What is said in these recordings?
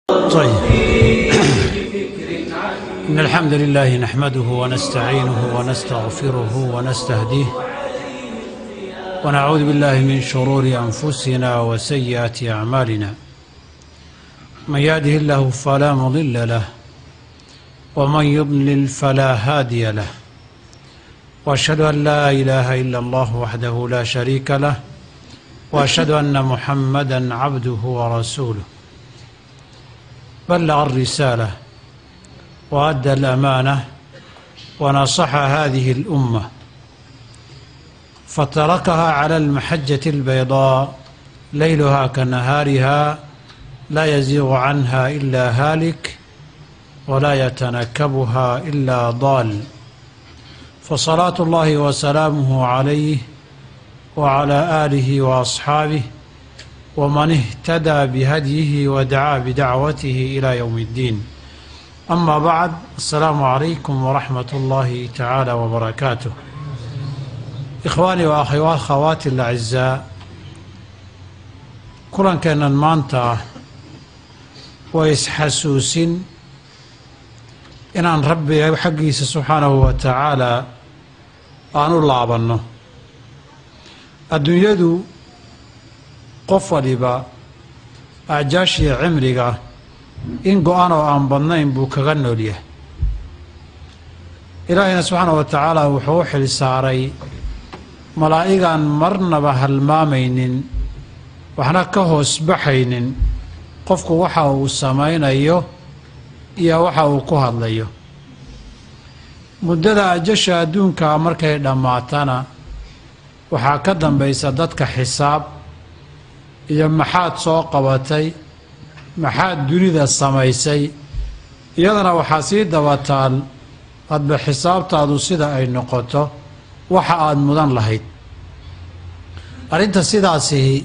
طيب. إن الحمد لله نحمده ونستعينه ونستغفره ونستهديه ونعوذ بالله من شرور أنفسنا وسيئات أعمالنا. من يهده الله فلا مضل له ومن يضلل فلا هادي له، وأشهد أن لا إله إلا الله وحده لا شريك له، وأشهد أن محمدًا عبده ورسوله. بلغ الرسالة وأدى الأمانة ونصح هذه الأمة، فتركها على المحجة البيضاء ليلها كنهارها لا يزيغ عنها إلا هالك ولا يتنكبها إلا ضال. فصلاة الله وسلامه عليه وعلى آله وأصحابه ومن اهتدى بهديه ودعا بدعوته إلى يوم الدين. أما بعد، السلام عليكم ورحمة الله تعالى وبركاته. إخواني وأخواتي الأعزاء، كلن كان مانتا ويسحسوسين إن ربي حقي سبحانه وتعالى أنو لابنه الدنيا دو qof waliba ajaashii cimriga in go-aan oo aan badnayn buu kaga nool yahay. ilaahayna subxaana wa tacaala wuxuu u xil saaray malaa'igaan marnaba halmaamaynin, waxna ka hoos baxaynin qofku waxa uu samaynayo iyo waxa uu ku hadlayo. muddada ajasha adduunka markay dhammaatana waxaa ka dambaysa dadka xisaab iyo maxaad soo qabatay, maxaad dunida samaysay. iyadana waxaa sii dabataal hadba xisaabtaadu sida ay noqoto waxa aad mudan lahayd. arrinta sidaasihi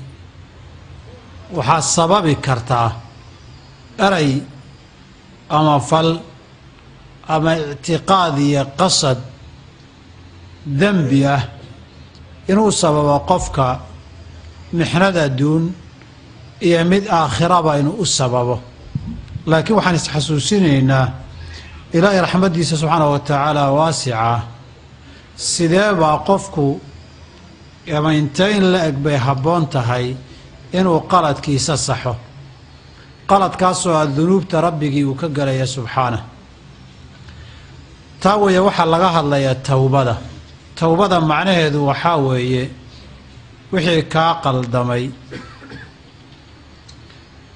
waxaa sababi kartaa eray ama fal ama ictiqaad iyo qasad dembi ah inuu sababo qofka mixnad adduun iyo mid aakhiraba inuu u sababo. laakiin waxaan isxasuusinaynaa ilaahay raxmaddiisa subxaana wa tacaala waasica, sidee baa qofku ama intee in la eg bay habboon tahay inuu qaladkiisa saxo, qaladkaasoo ah dunuubta rabbigii uu ka galaya subxaanah. taa weeye waxaa laga hadlayaa towbada. towbada macnaheedu waxaa weeye wixii kaa qaldamay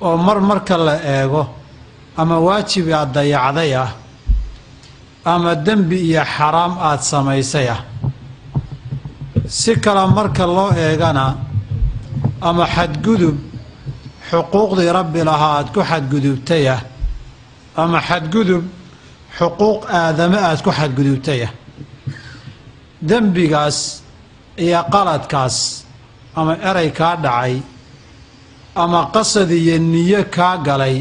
oo marka la eego ama waajib aad dayacday ah ama dembi iyo xaraam aad samaysay ah. si kale marka loo eegana ama xadgudub xuquuqdii rabbi lahaa aad ku xadgudubtay ah ama xadgudub xuquuq aadame aad ku xadgudubtay ah. dembigaas iyo qaladkaas ama eray kaa dhacay ama qasad iyo niyo kaa galay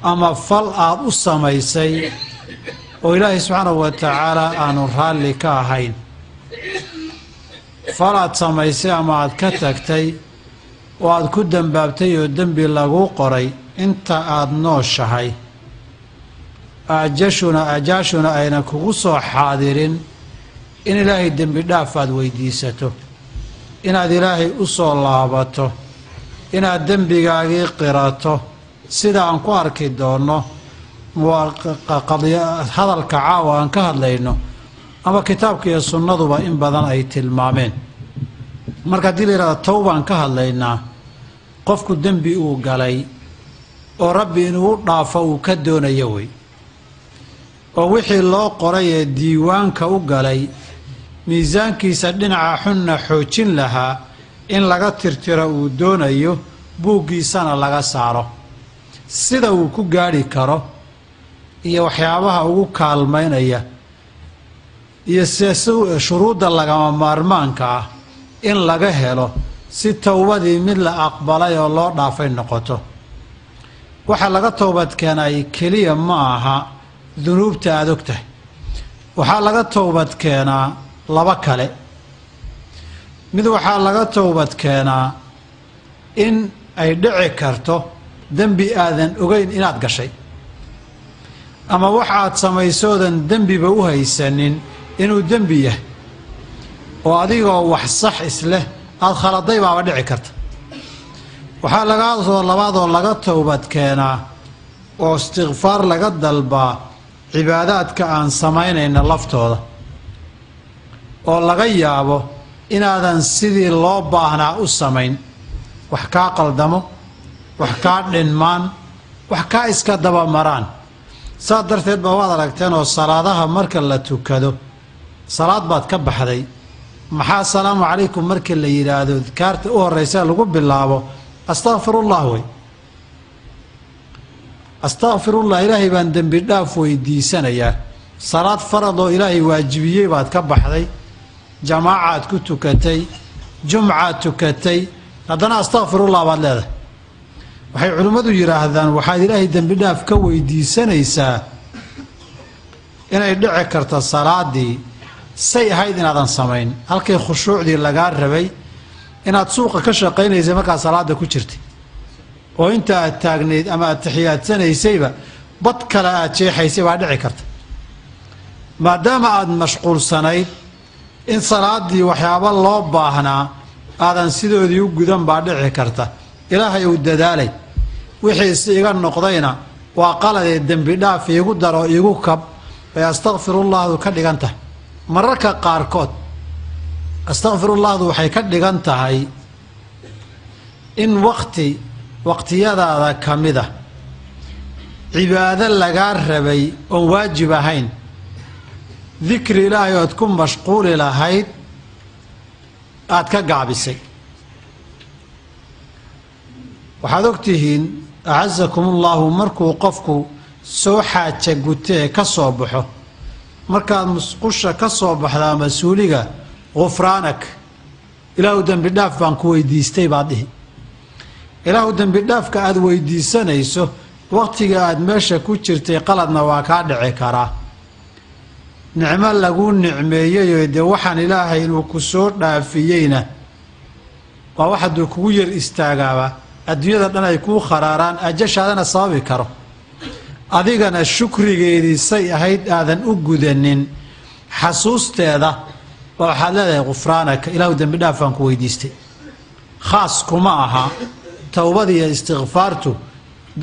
ama fal aad u samaysay oo ilaahay subxaanahu wa tacaala aanu raalli ka ahayn, fal aad samaysay ama aad ka tagtay oo aad ku dembaabtay oo dembi laguu qoray inta aad nooshahay, ajaashuna ayna kugu soo xaadirin in ilaahay dembi dhaaf aad weydiisato, inaad ilaahay u soo laabato, inaad dembigaagii qirato, sida aan ku arki doonno hadalka caawa aan ka hadlayno ama kitaabka iyo sunnaduba in badan ay tilmaameen. marka haddii la yidhahdo towbaan ka hadlaynaa, qofku dembi uu galay oo rabbi inuu dhaafo uu ka doonayo wey, oo wixii loo qoray ee diiwaanka u galay miisaankiisa dhinaca xunna xoojin lahaa in laga tirtiro uu doonayo, buuggiisana laga saaro. sida uu ku gaadhi karo iyo waxyaabaha ugu kaalmaynaya iyo shuruudda lagama maarmaanka ah in laga helo si towbadii mid la aqbalay oo loo dhaafay noqoto. waxa laga towbad keenay keliya ma aha dunuubta aad og tahay, waxaa laga towbad keenaa laba kale. mid waxaa laga towbad keenaa in ay dhici karto dembi aadan ogeyn inaad gashay ama waxaad samaysoodan dembiba u haysanin inuu dembi yahay oo adigoo wax sax isleh aad khaladay baaba dhici karta waxaa lagaa soo labaadoo laga towbad keenaa oo istikfaar laga dalbaa cibaadaadka aan samaynayna laftooda oo laga yaabo inaadan sidii loo baahnaa u samayn wax kaa qaldamo wax kaa dhinmaan wax kaa iska dabamaraan saa darteed baa waad aragteen oo salaadaha marka la tukado salaad baad ka baxday maxaa salaamu calaykum markii la yidhaahdo adkaarta u horraysa lagu bilaabo astakfirullah wey astakfirullah ilaahay baan dembi dhaaf weydiisanayaa salaad farad oo ilaahay waajibiyey baad ka baxday jamaacaad ku tukatay jumcaad tukatay haddana astakfirullah baad leedahay waxay culimmadu yidhaahdaan waxaad ilaahay dembi dhaaf ka weydiisanaysaa inay dhici karto salaadii say ahayd inaadan samayn halkay khushuucdii lagaa rabay inaad suuqa ka shaqaynaysay markaad salaada ku jirtay oo inta aad taagnayd ama aad taxiyaadsanaysayba bad kale aad jeexaysay baa dhici karta maadaama aad mashquulsanayd in salaadii waxyaabo loo baahnaa aadan sidoodii u gudan baa dhici karta ilaahay uu dadaalay wixiisi iga noqdayna waa qaladee dembi dhaaf iigu daro iigu kab bay astakfirullahdu ka dhigan tahay mararka qaarkood astakfirullahdu waxay ka dhigan tahay in waqtiyadaada ka mid ah cibaado lagaa rabay oon waajib ahayn dikri ilaahay ood ku mashquuli lahayd aad ka gaabisay waxaad ogtihiin acasakumullahu markuu qofku soo xaaja gutee ka soo baxo markaad musqusha ka soo baxdaa mas-uuliga gufraanak ilaahu dembi dhaaf baan ku weydiistay baad dhihi ilaahu dembi dhaafka aad weydiisanayso waqtiga aad meesha ku jirtay qaladna waa kaa dhici karaa nicmo laguu nicmeeyeyo dee waxaan ilaahay inuu ku soo dhaafiyeyna waa wax hadduu kugu yar istaagaaba adduunyada dhan ay kuu kharaaraan ajashaadana sababi karo adigana shukrigeedii say ahayd aadan u gudanin xasuusteeda baa waxaad leedahay gufraanaka ilaahu dembi dhaaf baan ku weydiistay khaas kuma aha towbada iyo istikfaartu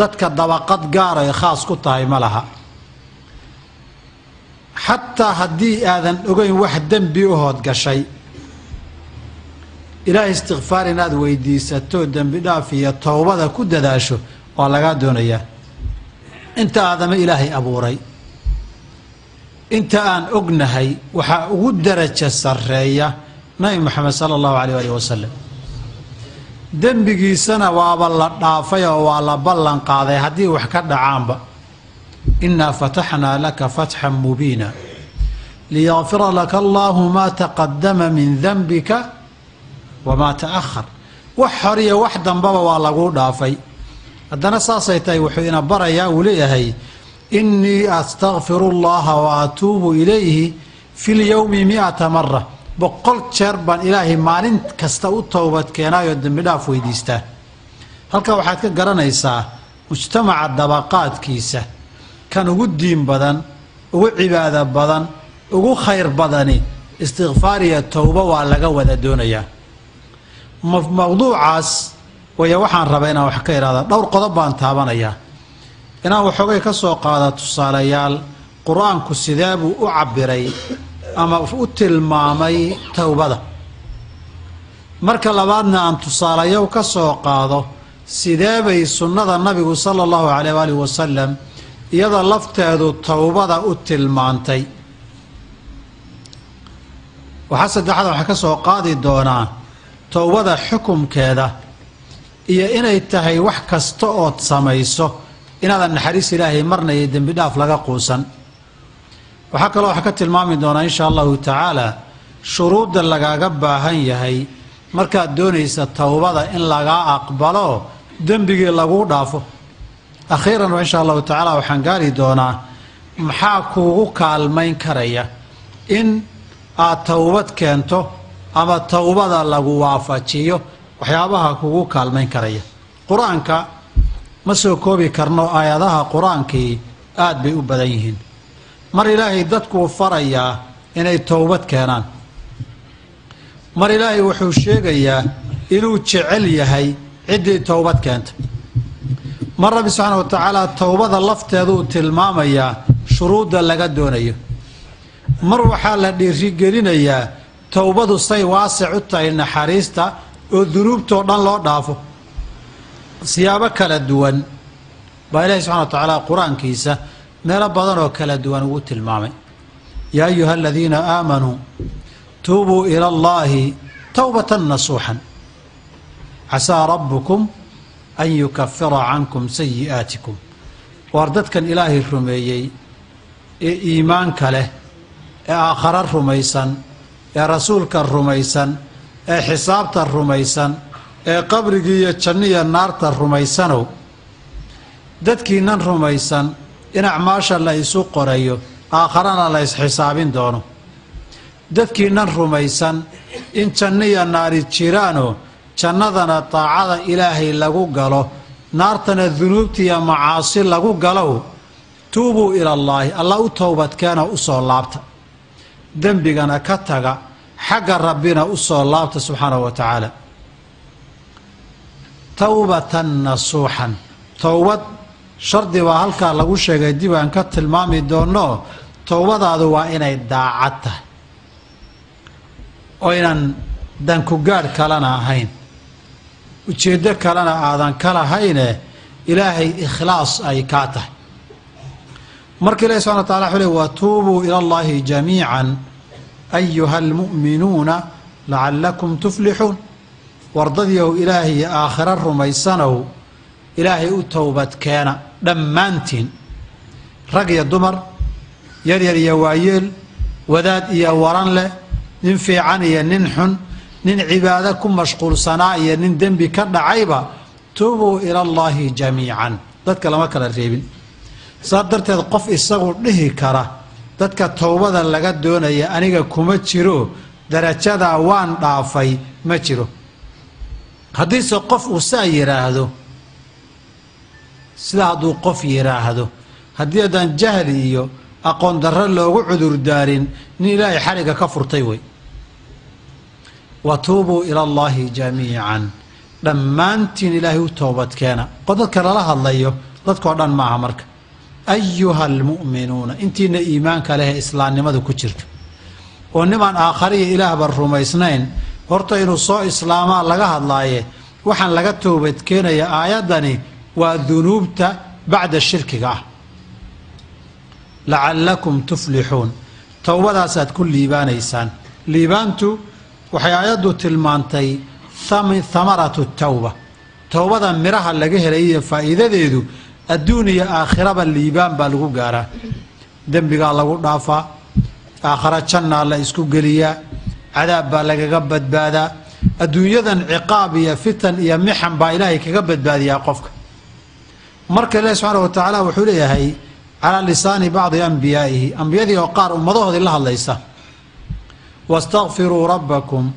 dadka dabaqad gaar ay khaas ku tahay ma laha xataa haddii aadan ogeyn wax dembi u hood gashay ilaahay istikfaar inaad weydiisato dembi dhaaf iyo towbada ku dadaasho waa lagaa doonayaa inta aadama ilaahay abuuray inta aan ognahay waxaa ugu daraja sarreeya nabi moxamed sala allahu calayh alih wasalam dembigiisana waaba la dhaafay oo waa la ballan qaaday haddii wax ka dhacaanba innaa fataxnaa laka fatxan mubiina liyakfira laka allaahu maa taqadama min danbika wamaa ta'ahar wax horiyo wax dambaba waa laguu dhaafay haddana saasay tahay wuxuu ina barayaa uu leeyahay innii astakfiru llaha wa atuubu ilayhi fi lyowmi 100 mara 100 jeer baan ilaahay maalin kasta u towbad keenaayoo dembi dhaaf weydiistaa halkaa waxaad ka garanaysaa mujtamaca dabaqaadkiisa kan ugu diin badan ugu cibaado badan ugu khayr badani istikfaar iyo towbo waa laga wada doonayaa mawduucaas waya waxaan rabaa inaan wax ka ihahda dhowr qodob baan taabanayaa inaan waxoogay ka soo qaada tusaalayaal qur-aanku sidee buu u cabiray ama u tilmaamay towbada marka labaadna aan tusaalayo ka soo qaado sidee bay sunnada nabigu sala allahu calayh waalihi wasalam iyada lafteedu towbada u tilmaantay waxaa saddexaad waxaa ka soo qaadi doonaa towbada xukumkeeda iyo inay tahay wax kasta ood samayso inaadan naxariis ilaahay marna iyo dembi dhaaf laga quusan waxaa kaloo wax ka tilmaami doonaa insha allahu tacaala shuruudda lagaaga baahan yahay markaad doonaysa towbada in lagaa aqbalo dembigii laguu dhaafo akhiiran insha allahu tacaala waxaan gaari doonaa maxaa kuugu kaalmayn karaya in aad towbad keento ama towbada lagu waafajiyo waxyaabaha kugu kaalmayn karaya qur-aanka ma soo koobi karno aayadaha qur-aankii aad bay u badan yihiin mar ilaahay dadkuu farayaa inay towbad keenaan mar ilaahay wuxuu sheegayaa inuu jecel yahay ciddii towbad keenta mar rabbi subxaana wa tacaala towbada lafteeduu tilmaamayaa shuruudda laga doonayo mar waxaa la dhiirigelinayaa towbadu say waasic u tahay naxariista oo dunuubtoo dhan loo dhaafo siyaabo kala duwan baa ilaahi subxana wa tacaala qur-aankiisa meelo badan oo kala duwan ugu tilmaamay yaa ayuha aladiina aamanuu tuubuu ila allaahi towbatan nasuuxan casaa rabbukum an yukafira cankum sayi'aatikum waar dadkan ilaahay rumeeyey ee iimaanka leh ee aakhara rumaysan ee rasuulka rumaysan ee xisaabta rumaysan ee qabrigii iyo janniya naarta rumaysanow dadkiinan rumaysan in acmaasha la isu qorayo aakharana la isxisaabin doono dadkiinan rumaysan in janniya naari jiraanoo jannadana daacada ilaahay lagu galo naartana dunuubtiiyo macaasi lagu galow tuubuu ilallaahi alla u towbadkeena u soo laabta dembigana ka taga xagga rabbina u soo laabta subxaanahu wa tacaala towbatan nasuuxan towbad shardi baa halkaa lagu sheegay dib aan ka tilmaami doonno towbadaadu waa inay daacad tahay oo inaan dankugaadh kalena ahayn ujeeddo kalena aadan ka lahayne ilaahay ikhlaas ay kaa tahay marka ilahi subxana wa tacala wuxuu ley watuubuu ila allahi jamiican ayuha almu'minuuna lacallakum tuflixuun wardadiiow ilaahay iyo aakhiro rumaysanow ilaahay u towbadkeena dhammaantiin rag iyo dumar yaryar iyo waayeel wadaad iyo waran leh nin fiican iyo nin xun nin cibaado ku mashquulsanaa iyo nin dembi ka dhacayba tuubuu ila allaahi jamiican dadka lama kala reebin saas darteed qof isagu dhihi kara dadka towbada laga doonaya aniga kuma jiro darajadaa waan dhaafay ma jiro haddiise qof uu saa yidhaahdo sida hadduu qof yidhaahdo haddii haddaan jahli iyo aqoon darro loogu cudurdaarin nin ilaahay xadhigga ka furtay wey watuubuu ila allaahi jamiican dhammaantiin ilaahay u toobadkeena oo dadka lala hadlayo dadkao dhan maaha marka ayuha almu'minuuna intiina iimaanka leh ee islaamnimadu ku jirto oo nimaan aakhariya ilaahba rumaysnayn horta inuu soo islaamaa laga hadlaaye waxaan laga toobadkeenaya aayaddani waa dunuubta bacda shirkiga ah lacallakum tuflixuun towbadaasaad ku liibaanaysaan liibaantu waxay aayaddu tilmaantay hamaratu tawba towbada midhaha laga helay iyo faa'iidadeedu adduun iyo aakhiraba liibaan baa lagu gaaraa dembigaa lagu dhaafaa aakhara jannaa la isku geliyaa cadaab baa lagaga badbaadaa adduunyadan ciqaab iyo fitan iyo mixan baa ilaahay kaga badbaadiyaa qofka marka ilaahi subxaana wa tacaala wuxuu leeyahay calaa lisaani bacdi ambiyaa'ihi ambiyadii oo qaar ummadahoodii la hadlaysa wastakfiruu rabbakum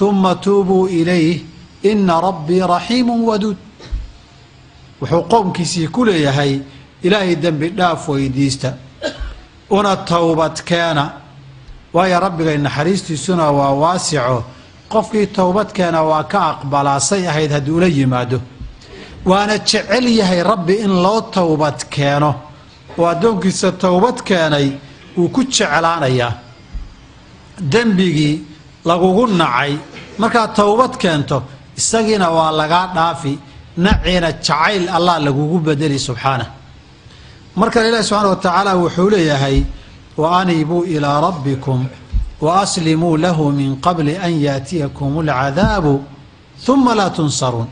uma tuubuu ilayh ina rabbii raxiimu waduud wuxuu qowmkiisii ku leeyahay ilaahay dembi dhaaf weydiista una towbadkeena waayo rabbigay naxariistiisuna waa waasico qofkii towbadkeena waa ka aqbalaa say ahayd hadduu la yimaado waana jecel yahay rabbi in loo towbad keeno oo addoonkiisa towbad keenay wuu ku jeclaanayaa dembigii lagugu nacay markaad towbad keento isagiina waa lagaa dhaafi naciina jacayl allah lagugu bedeli subxaanah markale ilaahi subxaana wa tacaala wuxuu leeyahay wa aniibuu ilaa rabbikum wa aslimuu lahu min qabli an yaatiyakum alcadaabu uma laa tunsaruun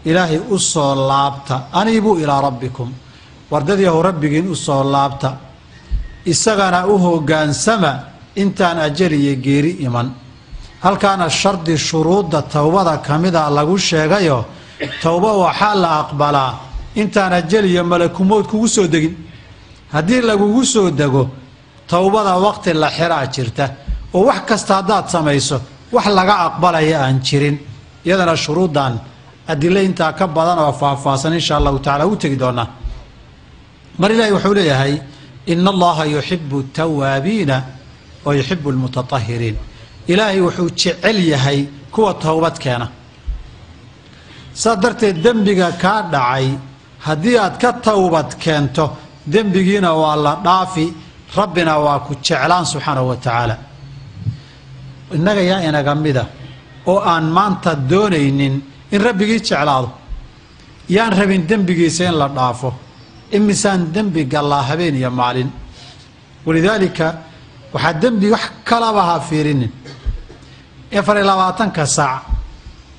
ilaahay u soo laabta aniibuu ilaa rabbikum wardadiihu rabbigiin u soo laabta isagana u hoggaansama intaan ajal iyo geeri iman halkaana shardi shuruudda towbada ka mida lagu sheegayo towba waxaa la aqbalaa intaan ajal iyo malakumood kugu soo degin haddii lagugu soo dego towbada waqti la xiraa jirta oo wax kasta haddaad samayso wax laga aqbalaya aan jirin iyadana shuruuddan adilla intaa ka badan oo faahfaahsan insha allahu tacaala u tegi doonaa mar ilaahay wuxuu leeyahay ina allaha yuxibu tawaabiina wa yuxibu almutatahiriin ilaahay wuxuu jecel yahay kuwa towbad keena saa darteed dembiga kaa dhacay haddii aad ka towbad keento dembigiina waa la dhaafi rabbina waa ku jeclaan subxaanahu wa tacaala innaga yaa inaga mida oo aan maanta doonaynin in rabbigii jeclaado yaan rabin dembigiisa in la dhaafo imisaan dembi gallaa habeen iyo maalin walidaalika waxaa dembi wax kalaba ha fiirinin 24 saac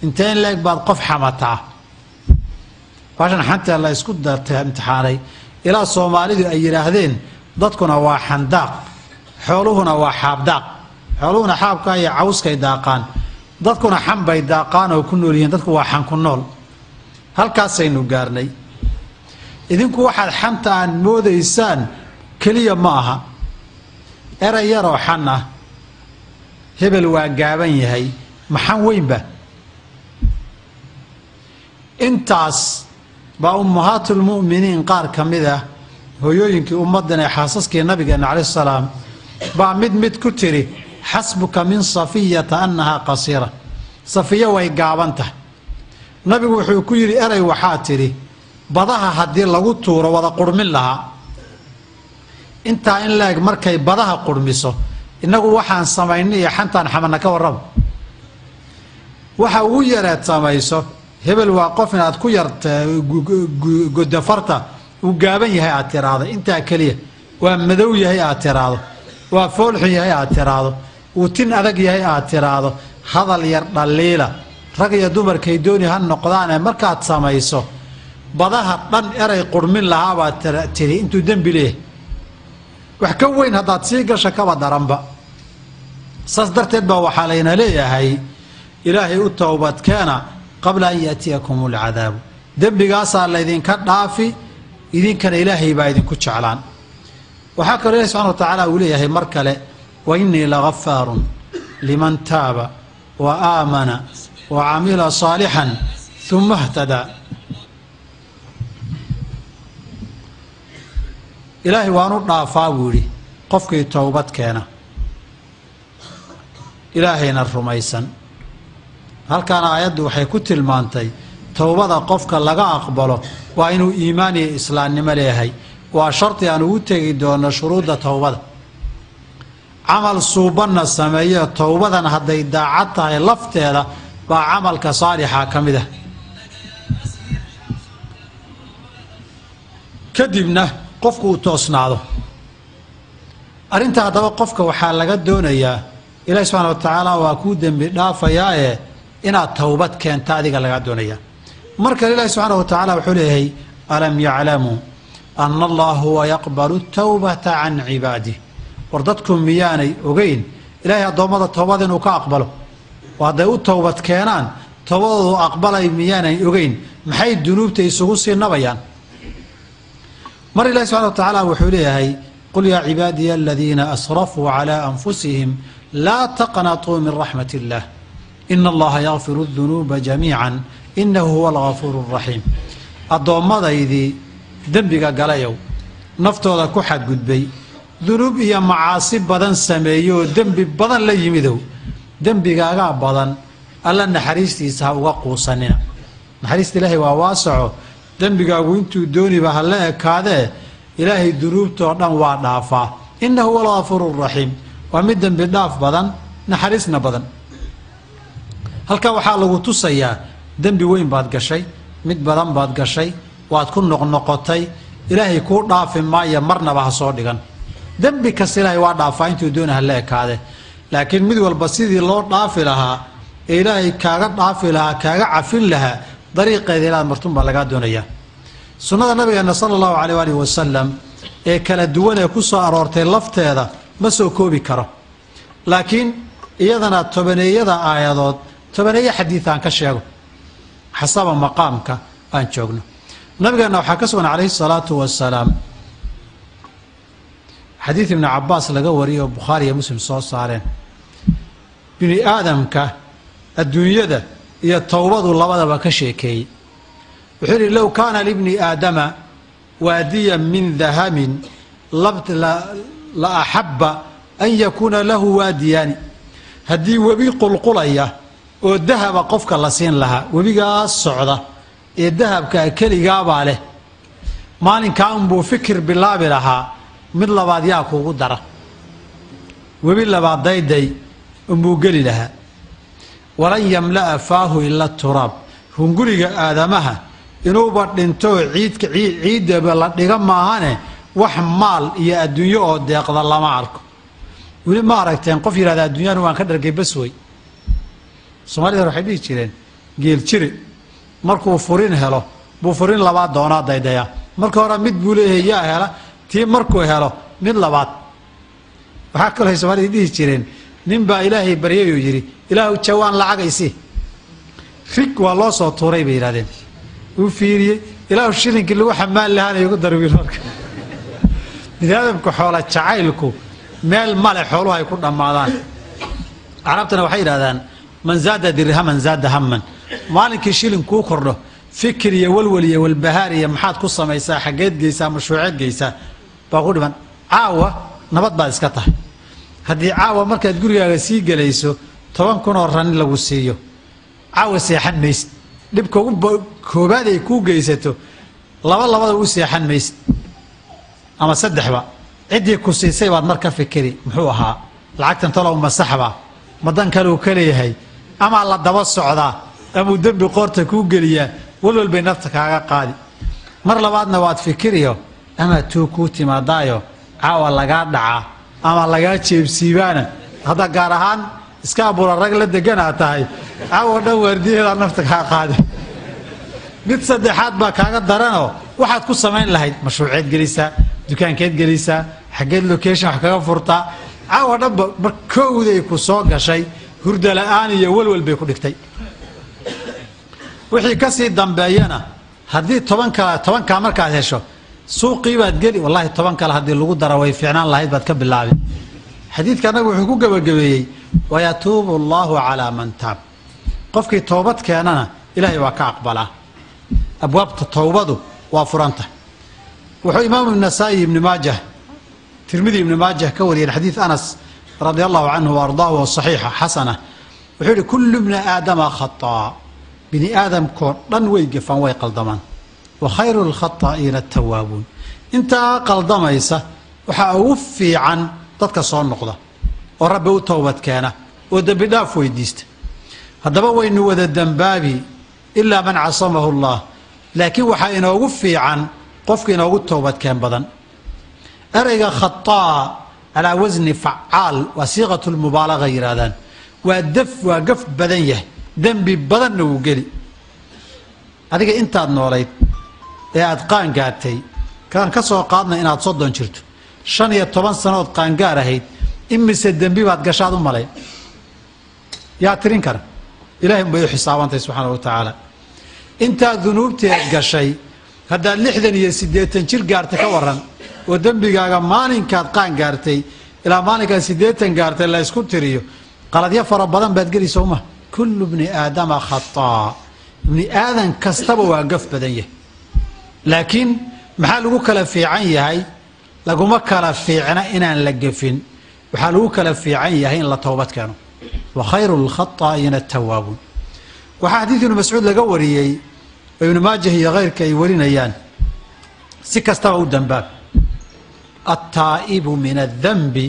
intee in leeg baad qof xamataa baashan xanta la isku dartay imtixaanay ilaa Soomaalidu ay yiraahdeen dadkuna waa xandaaq xooluhuna waa xaabdaaq xooluhuna xaabka ay cawskay daaqaan dadkuna xambay daaqaan oo ku nool yihiin dadku waa xan ku nool halkaas aynu gaarnay idinku waxaad xanta aan moodaysaan kaliya ma aha eray yar oo xan ah hebel waa gaaban yahay maxan weynba intaas baa ummahatul mu'miniin qaar kamid ah hooyooyinkii ummadan ee xaasaskii nabigeena calayhi salaam baa mid ku tiri xasbuka min safiyata annaha qasira safiya way gaaban tahay nabigu wuxuu ku yidhi eray waxaa tiri badaha haddii lagu tuuro wada qurmin lahaa intaa in laeg markay badaha qurmiso innagu waxaan samaynay iyo xantaan xamanna ka warrabo waxa ugu yareed samayso hebel waa qof inaad ku yarta godafarta uu gaaban yahay aad tiraahdo intaa keliya waa madow yahay aad tiraahdo waa foolxun yahay aad tiraahdo uu tin adag yahay aad tiraahdo hadal yar dhaliila rag iyo dumarkay dooni ha noqdaane markaad samayso badaha dhan eray qurmin lahaa baad tiri intuu dembi leeyahay wax ka weyn haddaad sii gasho kaba daranba saas darteed baa waxaa layna leeyahay ilaahay u towbadkeena qabla an yaatiyakum alcadaabu dembigaasaa laydinka dhaafi idinkana ilaahay baa idinku jeclaan waxaa kaloo ilahi subxana wa tacaala uu leeyahay mar kale wa innii lagafaarun liman taaba wa aamana wa camila saalixan uma htadaa ilaahay waanu dhaafaa buu yidhi qofkii towbad keena ilaahayna rumaysan halkaana aayaddu waxay ku tilmaantay towbada qofka laga aqbalo waa inuu iimaan iyo islaamnimo leeyahay waa sharti aan ugu tegi doono shuruudda towbada camal suubanna sameeyo towbadan hadday daacad tahay lafteeda baa camalka saalixa ka mid ah kadibna qofku uu toosnaado arrinta haddaba qofka waxaa laga doonayaa ilaahi subxaana wa tacaala waa kuu dembi dhaafayaae inaad towbad keenta adiga laga doonayaa mar kale ilaahi subxaana wa tacaala wuxuu leeyahay alam yaclamuu ana allaha huwa yaqbalu tawbata can cibaadih war dadku miyaanay ogeyn ilaahay addoommada towbad inuu ka aqbalo oo hadday u towbad keenaan towbadoodu aqbalay miyaanay ogeyn maxay dunuubta isugu sii nabayaan mar ilaahi subxana wa tacaala wuxuu leeyahay qul yaa cibaadiya aladiina asrafuu calaa anfusihim laa taqnatuu min raxmat illah ina allaha yakfiru dunuuba jamiican inahu huwa algafuuru alraxiim addoommadaydii dembiga galayow naftooda ku xadgudbay dunuub iyo macaasi badan sameeyo oo dembi badan la yimidow dembigaagaa badan alla naxariistiisa ha uga quusanina naxariista ilaahay waa waasaco dembigaagu intuu dooniba ha la ekaadee ilaahay dunuubtoo dhan waa dhaafaa inahu huwa algafuuru alraxiim waa mid dembi dhaaf badan naxariisna badan halkaa waxaa lagu tusayaa dembi weyn baad gashay mid badan baad gashay waad ku noqnoqotay ilaahay kuu dhaafi maayo marnaba ha soo dhigan dembi kasta ilaahay waa dhaafaa intuu dooni ha la ekaade laakiin mid walba sidii loo dhaafi lahaa ee ilaahay kaaga dhaafi lahaa kaaga cafin lahaa dariiqeeda inaad martun baa lagaa doonayaa sunnada nabigeena sala allahu calayh waalihi wasalam ee kala duwan ee ku soo aroortay lafteeda ma soo koobi karo laakiin iyadana tobaneeyada aayadood tobaneeye xadiid aan ka sheego xasaba maqaamka aan joogno nabigeena waxaa ka sugan calayhi salaatu wasalaam xadiid ibni cabaas laga wariyay oo bukhaari iyo muslim soo saareen bini aadamka adduunyada iyo towbadu labadaba ka sheekeeyey wuxuu yidhi low kaana libni aadama waadiyan min dahamin la axabba an yakuuna lahu waadiyaani haddii webi qulqulaya oo dahaba qofka la siin lahaa webigaas socda ee dahabka keligaabaa leh maalinkaa unbuu fikir bilaabi lahaa mid labaad yaa kuugu dara webi labaad dayday unbuu geli lahaa walan yamla'a faahu ila turaab hunguriga aadamaha inuuba dhintoo ciiddaba la dhiga maahane wax maal iyo adduunyo oo deeqda lama arko weli ma aragteen qof yidhahda adduunyanu waan ka dhargay bas wey soomaalida waxay dhihi jireen geel jiri markuu furin helo buu furin labaad doonaa daydaya marka hore mid buu leeyahay yaa hela tii markuu helo mid labaad waxaa kaloo soomaalida dhihi jireen nin baa ilaahay baryayuu yidhi ilaahu jawaan lacagaysi rig waa loo soo tuuray bay yidhahdeen uu fiiriyey ilaahu shilinkii lagu xamaal lahaana igu darwiil marka biniaadamku xoola jacaylku meel male xooluhu ay ku dhammaadaan carabtana waxay yidhahdaan man zaada dirhaman zaada hamman maalinkii shilin kuu kordho fikir iyo walwal iyo walbahaar iyo maxaad ku samaysaa xaggeed geysaa mashruuceed geysaa baa ku dhiman caawa nabad baad iska tahay haddii caawa markaad gurigaaga sii gelayso 10 kun oo ran lagu siiyo caawa seexan maysid dhibka ugu koobaad ay kuu geysato labada u seexan maysid ama saddexba ciddii ku siisay baad marka fikiri muxuu ahaa lacagtan talow masaxba madan kale uu kaleeyahay ama la daba socdaa ama dambi qoorta kuu geliyaa walwal bay nafta kaaga qaadi mar labaadna waad fikiriyo ama tuu kuu timaadaayo caawa lagaa dhacaa ama lagaa jeebsiibaana hadda gaar ahaan iska abura rag la deganaa tahay caawa dhan waardiyeeda nafta kaa qaadi mid saddexaad baa kaaga daranoo waxaad ku samayn lahayd mashruuceed gelisaa dukaankeed gelisaa xaggeed location wax kaga furtaa caawa dhanba markowday ku soo gashay hurda la'aan iyo walwal bay ku dhigtay wixii ka sii dambeeyana haddii 10 markaad hesho suuqii baad geli wallaahi 10 kale haddii lagu daro way fiicnaan lahayd baad ka bilaabi xadiidka annagu wuxuu ku gabagabeeyey wayatuubu allaahu calaa man taab qofkii toobad keenana ilaahay waa ka aqbalaa abwaabta towbadu waa furanta wuxuu imaamu nasaa'i ibni maajah tirmidi ibni maajah ka wariyeen xadiid anas radia allahu canhu waardaahu saxiixa xasana wuxuu yidhi kullu bni aadama khataa bini aadamkoo dhan way gefaan way qaldamaan wa khayru lkhataa'iina atawaabuun intaa qaldamaysa waxaa ugu fiican dadka soo noqda oo rabbi u towbad keena oo dembi dhaaf weydiista haddaba waynu wada dembaabi ilaa man casamahu allah laakiin waxaa inoogu fiican qofka inoogu towbadkeen badan ereyga khataa calaa wasni facaal waa siiqatu lmubaalaga yidhaahdaan waa gaf badan yahay dembi badanna wuu geli adiga intaad noolayd ee aad qaangaartay kaan ka soo qaadna inaad 30 jirto 15 sanood qaangaar ahayd imise dembi baad gashaad u malay yaa tirin kara ilaahay bay u xisaabantay subxaana wa tacaala intaad dunuubteed gashay haddaad 60 iyo 80 jir gaartay ka waran oo dembigaaga maalinkaad qaan gaartay ilaa maalinkaad 80 gaartay la isku tiriyo qaladyo fara badan baad gelaysa uma kullu ibni aadama khataa ibni aadan kastaba waa gaf badan yahay laakiin maxaa lagu kala fiican yahay laguma kala fiicna inaan la gafin waxaa lagu kala fiican yahay in la towbad keeno wa khayru lkhataa'iina atawaabuun waxaa xadiid ibnu mascuud laga wariyey oo ibnu maajah iyo keyrka ay warinayaan si kastaba u dambaab attaa'ibu min addanbi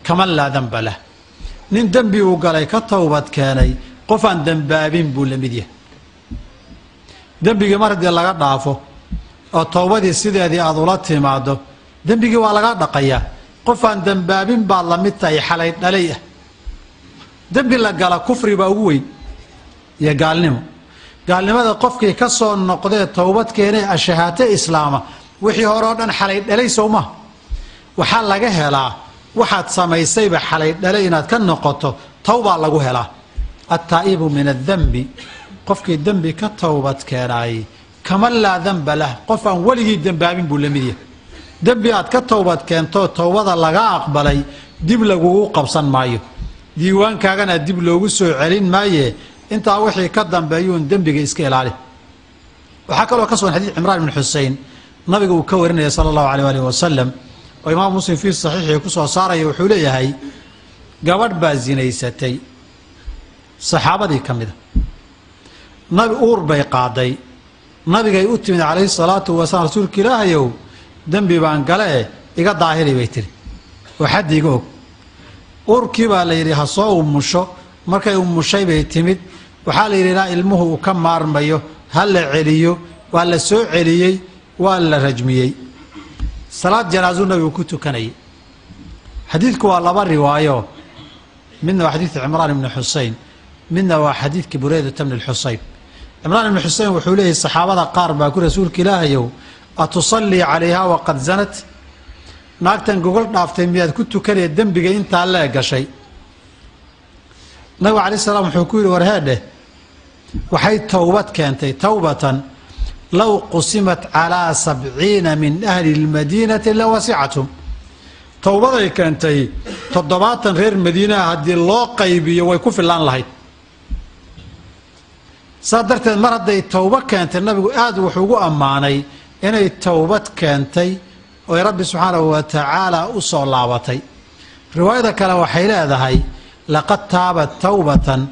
kaman laa danba lah nin dembi uu galay ka towbad keenay qof aan dembaabin buu la mid yahay dembigii mar haddii laga dhaafo oo towbadii sideedii aad ula timaado dembigii waa laga dhaqayaa qof aan dembaabin baad la mid tahay xalay dhalay ah dembi la gala kufri baa ugu weyn iyo gaalnimo gaalnimada qofkii ka soo noqdee towbad keenee ashahaate islaama wixii hore oo dhan xalay dhalay sowma waxaa laga helaa waxaad samaysayba xalay dhalay inaad ka noqoto towbaa lagu helaa attaa'ibu min addanbi qofkii dembi ka towbad keenaayey kaman laa danba lah qof aan weligii dembaabin buu la mid yahay dembi aad ka towbad keentoo towbada laga aqbalay dib lagugu qabsan maayo diiwaankaagana dib loogu soo celin maaye انت وحي كدن بيون دنبغي اسكا إلالي وحكى له كسوان حديث عمران بن حسين نبي وكورنا صلى الله عليه وآله وسلم وإمام مسلم في الصحيح يكسو صار يوحولي هاي قبر بازينيستي صحابة دي كمدة نبي أور بي قاضي نبي يؤتمن عليه الصلاة والسلام رسول كلاه يو دنبي بان قلعه إيقا ظاهري بيتري وحد يقول أور كيبا ليري هصو ومشو مركا يومشي بيتمد وحال يري لا علمه وكم مارميو هل عليو ولا سوء عليي ولا رجميي صلاة جنازة النبي وكتو كني حديثك والله روايه منا حديث عمران بن حسين منا وحديث بريدة بن الحصيب عمران بن حسين وحوليه الصحابة قاربة كل رسول كلاهيو أتصلي عليها وقد زنت ناقتن قلت نافتين بياد كنت كري الدم بقى انت على شيء نبي عليه السلام حكولي ورهاده وحي توبة كانت توبة لو قسمت على 70 من أهل المدينة لوسعتهم توبة كانت تضباطا غير المدينة هدي الله قيبية ويكون اللان لهيد صدرت المرة دي التوبة كانت النبي قاعد وحقوق أماني إن التوبة كانت ويرب سبحانه وتعالى أصول لعبتي رواية كلا وحيلا هاي لقد تابت توبة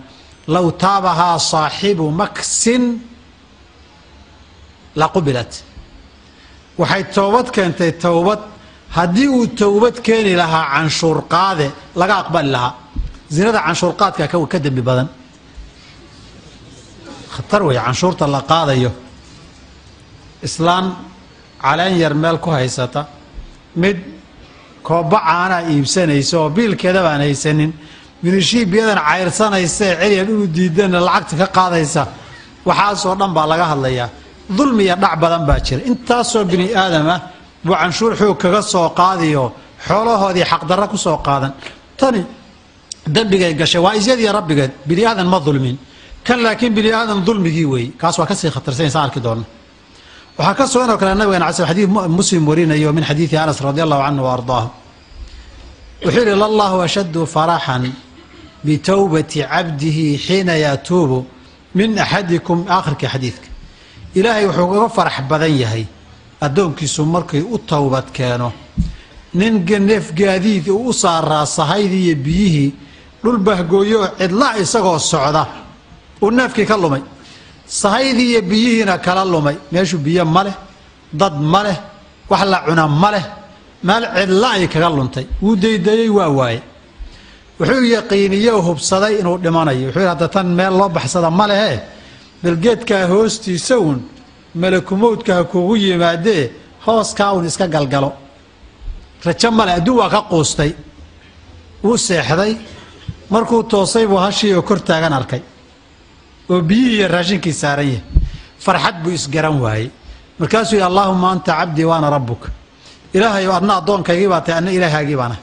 لو تابها صاحب مكس لقبلت وحي توبة كانت التوبة هدي التوبة كان لها عن شرقاده لقى أقبل لها زيادة عن شرقات كاكو كدب ببدن خطروي عن شرطة لقاضيه إسلام على يرمال كويسة مد كوبا أنا إبسان يسوع بيل كذا أنا يسنن من الشيء بيدن عيرسان يسوع عليه وديدن العقد كقاضي يسوع وحاس ورنب على الله يا ظلم يدع بدن باكر أنت صو بني آدم وعن شور حوك كقصة قاضيه حوله هذه حق درك وسوق قاضن تاني دم بيجي قشة وإزاي يا رب قد بني آدم ما ظلمين كان لكن بني آدم ظلم يجيوي كاسوا كسي خطر سين صار كدون وحكسوا أنا وكان النبي عن عسى حديث مسلم ورينا يوم من حديث أنس رضي الله عنه وأرضاه وحير الله أشد فرحا بتوبة عبده حين يتوب من أحدكم آخر كحديثك إلهي وحقوق فرح بدنيهي أدونك سمرك التوبة كانوا ننقنف قاديد وصار راسهايدي بيه للبهقويو إدلاع إساقو السعودة والنفكي كلمي صهيدي بيهنا كلامي ماشو بيه ماله ضد ماله وحلا عنا ماله مال علاي كلامتي ودي دي واواي وحو يقينيه وهبصدي انه دماناي وحو هذا تن مeel loo baxsada male bilgeedka hoostiisawn malakumowdka kugu yimaadee hooska uu iska galgalo rajo male aduu waa ka qoostay uu seexday markuu toosay buu hashii kor taagan arkay oo biyo raashinkii saarayay farxad buu isgaran waayay markaasuu yaa Allahumma anta abdi wa ana rabbuk ilaahay adna adoonkaygii baa tahay anna ilaahaygi baana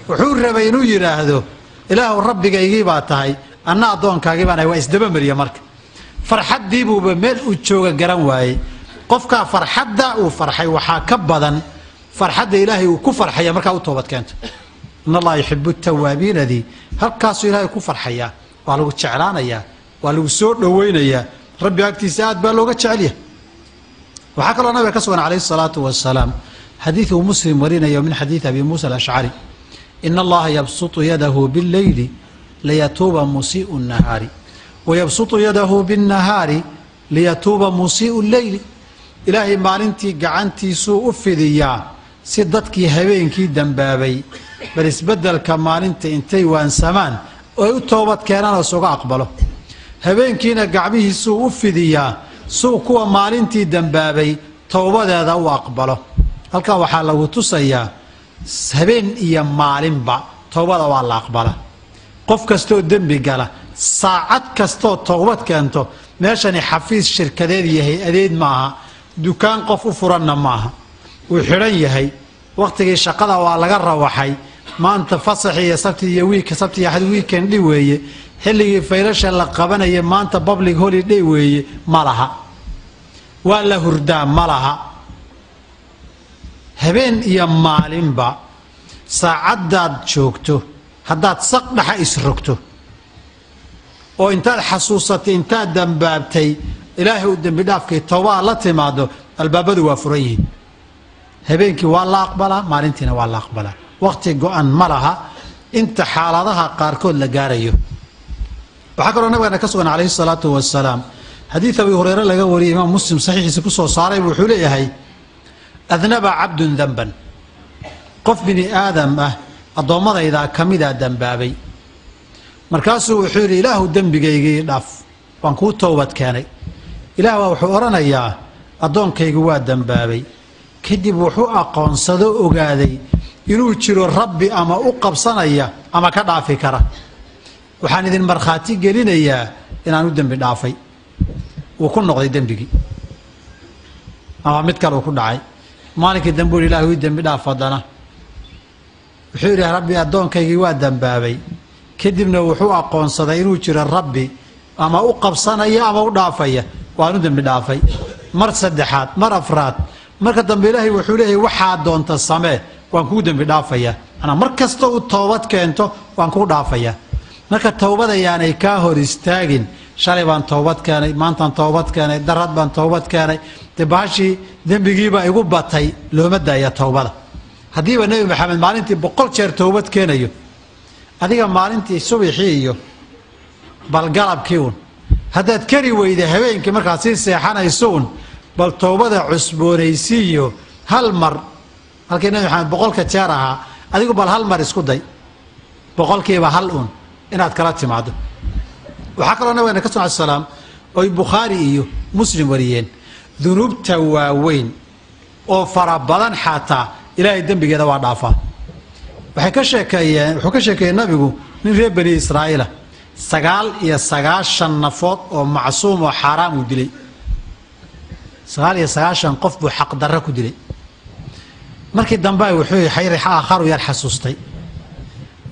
wuxuu rabay inuu yiraahdo ilaahu rabbigaygii baa tahay anna adoonkaygii baana waa isdaba mariya marka farxadii buu meel u jooga garan waayay qofka farxadda uu farxay waxa ka badan farxadda ilaahay uu ku farxaya marka uu toobad keento inna allaha yuhibbu at-tawwabin di halkaas ilaahay ku farxaya waa lagu jeclaanaya waa lagu soo dhaweynaya rabbi agtiisa aad baa looga jecel yahay waxa kale nabiga ka sugan alayhi salatu wassalam hadithu muslim warina min hadith abi musa al-ash'ari inna allaha yabsutu yadahu bil-layli liyatuba musii'u an-nahari wa yabsutu yadahu bin-nahari liyatuba musii'u al-layli ilaahi maalintii gacantiisu u fidiyaa si dadkii habeenkii dambaabay bal isbeddelka maalinta intay waansamaan oo u toobad keenana soo aqbalo habeenkiina gacmihiisu u fidiyaa soo kuwa maalintii dambaabay toobadeeda u aqbalo halka waxa lagu tusayaa habeen iyo maalinba toobada waa la aqbala qof kasto dambi gala saacad kasto toobad keento meeshani xafiis shirkadeed yahay adeed maaha dukaan qof u furanna maaha uu xiran yahay waqtigii shaqada waa laga rawaxay maanta fasax iyo sabti iyo sabti iyo xad weekend weeye xilligii faylasha la qabanaya maanta public holiday weeye malaha waa la hurdaa malaha habeen iyo maalinba saacadaad joogto haddaad saq dhaxa isrogto انت حسوستي انت دنبابتي إلهي ودنبي دافكي توبة لا تمادو الباب دو وافريه هبينكي والله أقبله مالنتينا والله أقبله وقت قوان ملها انت حالاتها قاركود لقاريو وحكروا نبغى كسونا عليه الصلاة والسلام حديث أبي هريرة لقى وري إمام مسلم صحيح سكسو صاري وحولي هي أذنب عبد ذنبا قف بني آدم الضمضة إذا كمدا دنبابي مركاسو وحولي إله الدنب جيجي داف وانكو توبت كاني إله وحورنا إياه الضم كيجوا دنبابي كدب وحو أقون صدو أجادي ينوشروا الرب أما أقب صنايا أما كذا فكرة وحان إذن مرخاتي قلنا إياه إن أنا الدنب دافي وكل نقضي دنبجي أما متكر وكل عاي مالك الدنبور إله الدنب دافضنا وحور يا ربي الضم كيجوا دنبابي كدبنا وحو أقون صدو ينوشر الرب أما أقب صنايا أما أدافيا وأنا الدنب دافي مر سدحات مر أفراد marka dambe ilaahay wuxuu leeyahay waxa doonta samee waan ku dambi dhaafaya ana markasta uu toobad keento waan ku dhaafaya marka toobada yaanay ka hor istaagin shalay baan toobad keenay maanta toobad keenay darad baan toobad keenay tibaashi dambigiiba igu batay looma daaya toobada hadiiba nabi maxamed maalintii 100 jeer toobad keenayo adiga maalintii subaxii iyo balgalabkii hadaad kari weyday habeenkii markaad si seexanayso bal toobada cusboonaysiyo hal mar halkii nabi maxamed 100 ka jeer ahaa adigu bal hal mar isku day 100kiiba hal inaad kala timaado waxa kale nabi ka sallallahu alayhi wasallam oo bukhari iyo muslim wariyeen dunuubta waaweyn oo fara badan xataa ilaahay dambigeeda waa dhaafaa waxay ka sheekeeyeen wuxuu ka sheekeeyay nabigu nin reer bani israa'iila 99 nafood oo macsuum oo xaraam u dilay 99 qof buu xaq darro ku dilay markii dambe wuxuu xayri aakharu yar xasuustay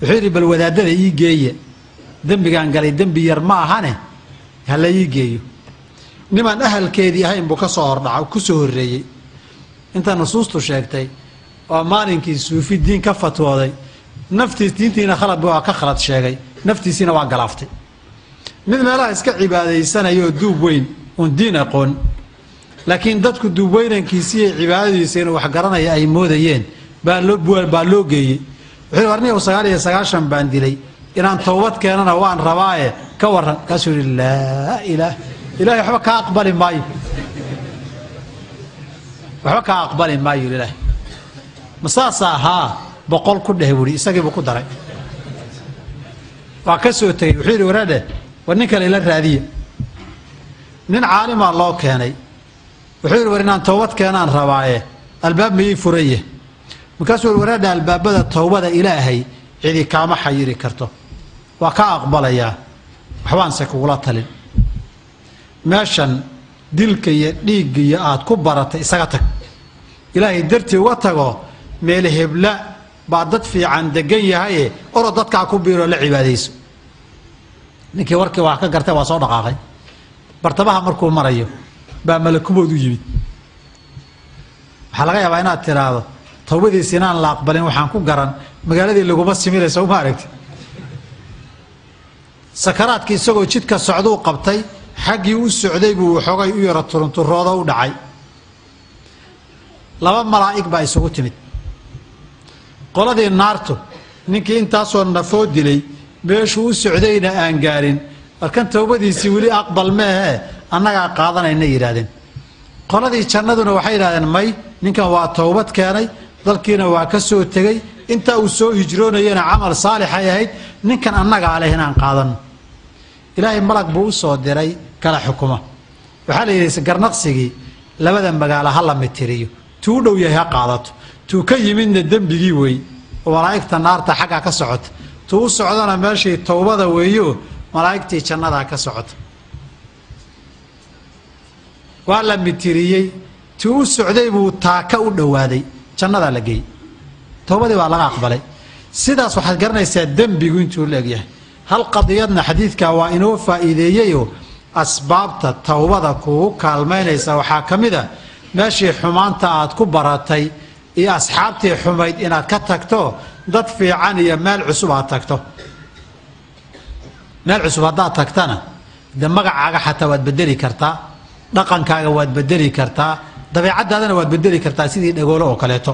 wuxuu yiri bal wadaadada ii geeye dambigan galay dambi yar ma ahane hala ii geeyo niman ahalkeedii ahayn buu ka soo hordhaco ku soo horeeyay inta nusuustu sheegtay oo maalinkii suufi diin ka fatwooday naftiis diintiina khalad buu ka khalad sheegay naftiisina waa galaaftay mid meelaha iska cibaadeysanayoo duub weyn oo diin aqoon laakiin dadku duubweynankiisii cibaadadiisa inuu wax garanaya ay moodayeen baa loo geeyey wuxuu warniyo 99 baan dilay inaan toobad keenana waan rabaaye ka waran kaasuu laa ilaahay waxba ka aqbali maayo ilaahay masaasa ahaa 100 ku dheh wuri isagii buu ku daray waa ka soo tagay wuxuu yiri waraade war ninka la raadiye nin caalima loo keenay wuxuu yiri inaan toobad keenaan rabaaye albaab mii furaye markaasuu waraada albaabada toobada ilaahay cidi kaama xayiri karto waa ka aqbalaya waxbaan se kugula talin meeshan dilka iyo dhiigga iyo aad ku baratay isaga tag ilaahay dartii uga tago meel hebla baa dad fiican degan yahay oo dadka ku biiro la cibaadeyso ninkii warkii wax ka gartay waa soo dhaqaaqay bartabaha markuu marayo baa malakuboodu yimid waxa laga yaabaa inaad tiraado toobadiisa inaan la aqbalin waxaan ku garan magaaladii laguma similayso ma aragti sakaraadkii isagoo jidka socduu qabtay xaggii u socday buu xogay u yara turunturooda u dhacay laba malaa'ig baa isugu timid qoladii naartu ninkii intaasoo nafoo dilay meeshuu u socdayna aan gaarin markan toobadiisii weli aqbal meehe annagaa qaadanayna yidhaahdeen qoladii jannaduna waxay yidhahdeen may ninkan waa toobad keenay dalkiina waa ka soo tegey inta uu soo hijroonayana camal saalix ay ahayd ninkan annagaa leh inaan qaadano ilaahay malag buu u soo diray kala xukuma waxaa la yidhi garnaqsigii labada magaalo ha la mitiriyo tuu dhow yahay ha qaadato tuu ka yimidna dembigii wey oo malaa'igta naarta xaggaa ka socota tuu u socdana meeshii towbada weeyo malaa'igtii jannadaa ka socota waa la mitiriyey tuu u socday buu taaka u dhowaaday jannadaa la geeyey towbadii baa laga aqbalay sidaas waxaad garanaysaa dembigu intuu la egyahay hal qadiyadna xadiidka waa inoo faa'iideeyeyoo asbaabta towbada kugu kaalmaynaysa waxaa ka mid a meeshii xumaanta aad ku baratay iyo asxaabtii xumayd inaad ka tagto dad fiican iyo meel cusub aad tagto meel cusub haddaad tagtana de magacaaga xataa waad bedeli kartaa, dhaqankaaga waad bedeli kartaa, dabeecadaadana waad bedeli kartaa sidii dhagoolo oo kaleeto.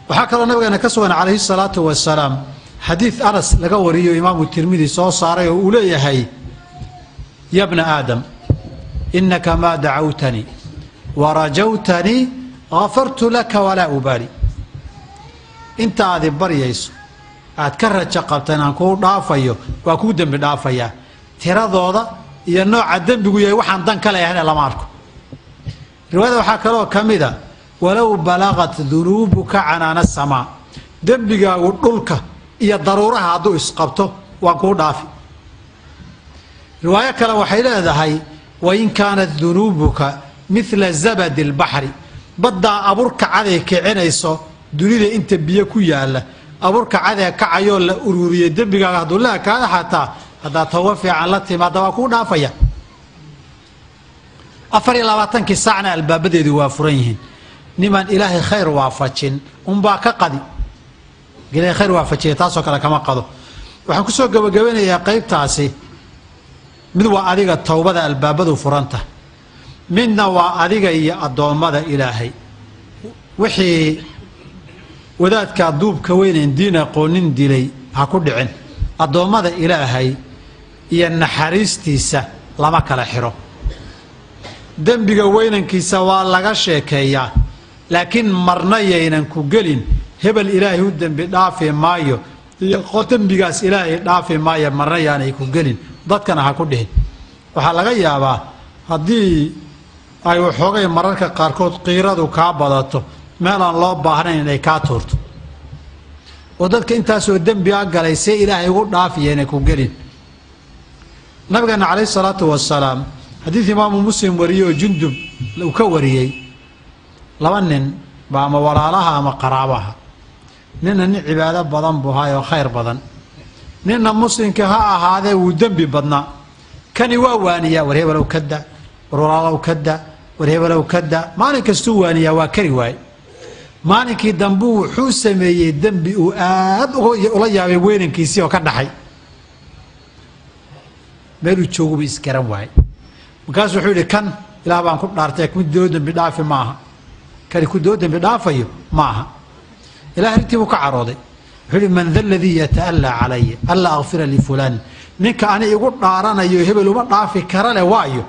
waxaa kaloo nabigeena ka sugan calayhi salaatu wasalaam xadiid anas laga wariyo imaamu tirmidi soo saaray oo uu leeyahay ya bna aadam inaka maa dacawtanii warajawtanii gafartu laka walaa ubaali. inta aad i baryayso aad ka rajo qabta inaan kuu dhaafayo waa kuu dembi dhaafayaa, tiradooda iyo nooca dembigu yahay waxaan dan ka leeyahay lama arko. riwaayada waxaa kaloo ka mid a walow balagat dunuubuka canaana asamaa, dembigaagu dhulka iyo daruuraha hadduu isqabto waan kuu dhaafi. riwaayo kale waxay leedahay wain kaanat dunuubuka midla zabadi albaxri, baddaa abuurka caday kicinayso dunida inta biyo ku yaalla, abuurka cadee kacayoo la ururiyey dembigaaga hadduu la ekaada xataa haddaad tawba fiican la timaada waa kuu dhaafaya. 24 saacna albaabadeedu waa furan yihiin. niman ilaahay khayr waafajin unbaa ka qadi, ilaahay khayr waafajiya taasoo kale kama qado. waxaan ku soo gabagabanayaa qaybtaasi, mid waa adiga towbada albaabadu furanta, midna waa adiga iyo addoommada ilaahay. wixii wadaadkaa duubka weynayn diin aqoonin dilay ha ku dhicin. addoommada ilaahay iyo naxariistiisa lama kala xiro. dembiga weynankiisa waa laga sheekeeyaa, laakiin marna yaynan ku gelin hebel ilaahay u dembi dhaafi maayo iyo dembigaas ilaahay dhaafi maayo, marna yaanay ku gelin. dadkana ha ku dhihin. waxaa laga yaabaa haddii ay waxoogay mararka qaarkood qiiradu kaa badato meelaan loo baahnayn inay kaa tuurto oo dadka intaasoo dembi a galay see ilaahay ugu dhaafiya inay ku gelin. nabigeena calayhi salaatu wasalaam xadiid imaamu muslim wariyey oo jundub uu ka wariyey, laba nin ba ama walaalaha ama qaraabaha, ninna nin cibaado badan buu ahaay oo khayr badan, ninna muslimka ha ahaadee wuu dembi badnaa. kani waa waaniyaa war hebelow kada, war walaalow kada, war hebelow kada, maalin kastuu waaniyaa waa kari waaye. maalinkii dambu wuxuu sameeyey dembi uu aad ula yaabay weynankiisii oo ka dhaxay, meeluu jooguba isgaran waaye. markaasuu wuxuu yidhi kan ilaah baan ku dhaartay mid doo dembi dhaafi maaha, kani ku doo dembi dhaafayo maaha. ilaah intii buu ka carooday, wuxuu yidhi man da aladii yata'allaa calaya alla akfira lifulaan, ninka ani igu dhaaranayo hebel uma dhaafi kara leh waayo.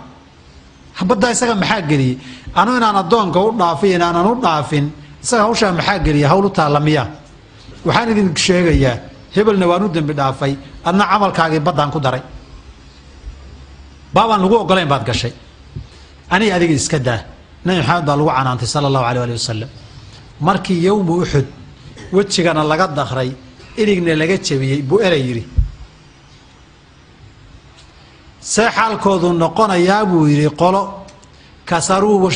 habaddaa isaga maxaa geliyey? anu inaan addoonka u dhaafay inaanan u dhaafin isaga hawshaa maxaa geliya? hawl u taalla miya? waxaan idin sheegayaa hebelna waan u dembi dhaafay, adna camalkaagii baddaan ku daray, baabaan lagu ogolayn baad gashay, aniga adiga iska daa. nabi maxamed baa lagu canaantay sala allahu alay ali wasalam markii yowmu uxud wejigana laga dakray iligna laga jabiyey buu erey yidhi. see xaalkoodu noqonayaa buu yidhi qolo kasaruu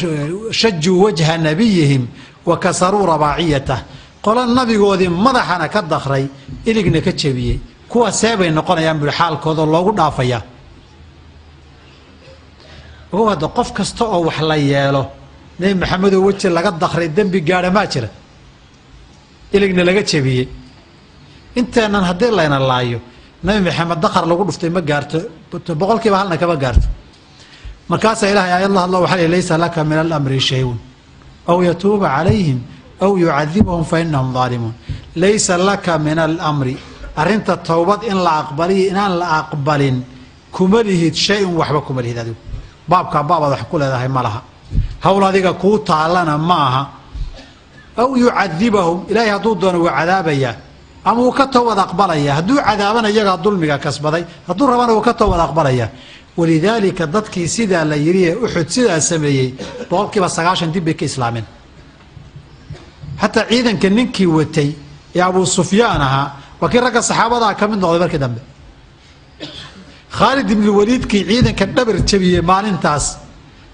shajuu wajha nabiyihim wa kasaruu rabaaciyatah, qolo nabigoodii madaxana ka dakray iligna ka jabiyey, kuwa see bay noqonayaan buu yidhi xaalkooda loogu dhaafayaa. ogow hadda qof kasta oo wax la yeelo nebi maxamedoo weji laga dakray dembi gaadha maa jira, iligna laga jabiyey. inteennan haddii layna laayo nabi maxamed dakar lagu dhuftay ma gaarto, 100kiiba halna kama gaarto. markaasaa ilahay aayad la hadlo waxaa laysa laka min alamri shayun aw yatuuba calayhim aw yucadibahum fa inahum daalimuun. laysa laka min alamri, arrinta towbad in la aqbaliyo inaan la aqbalin kuma lihid shay-un, waxba kuma lihid adigu. baabkaa baabaad wax ku leedahay ma laha, hawl adiga kuu taallana ma aha. aw yucadibahum, ilaahay hadduu doono wuu cadaabayaa ama wuu ka towbad aqbalaya. hadduu cadaabana iyagaa dulmiga kasbaday, hadduu rabana wuu ka towbad aqbalaya. walidaalika dadkii sidaa la yidhi ee uxud sidaa sameeyey 90% dib bay ka islaameen. xataa ciidanka ninkii watay ee abuu sufyaan ahaa waa kii ragga saxaabadaa ka mid noqday markii dambe. khaalid ibnu waliidkii ciidanka dhabar jabiyey maalintaas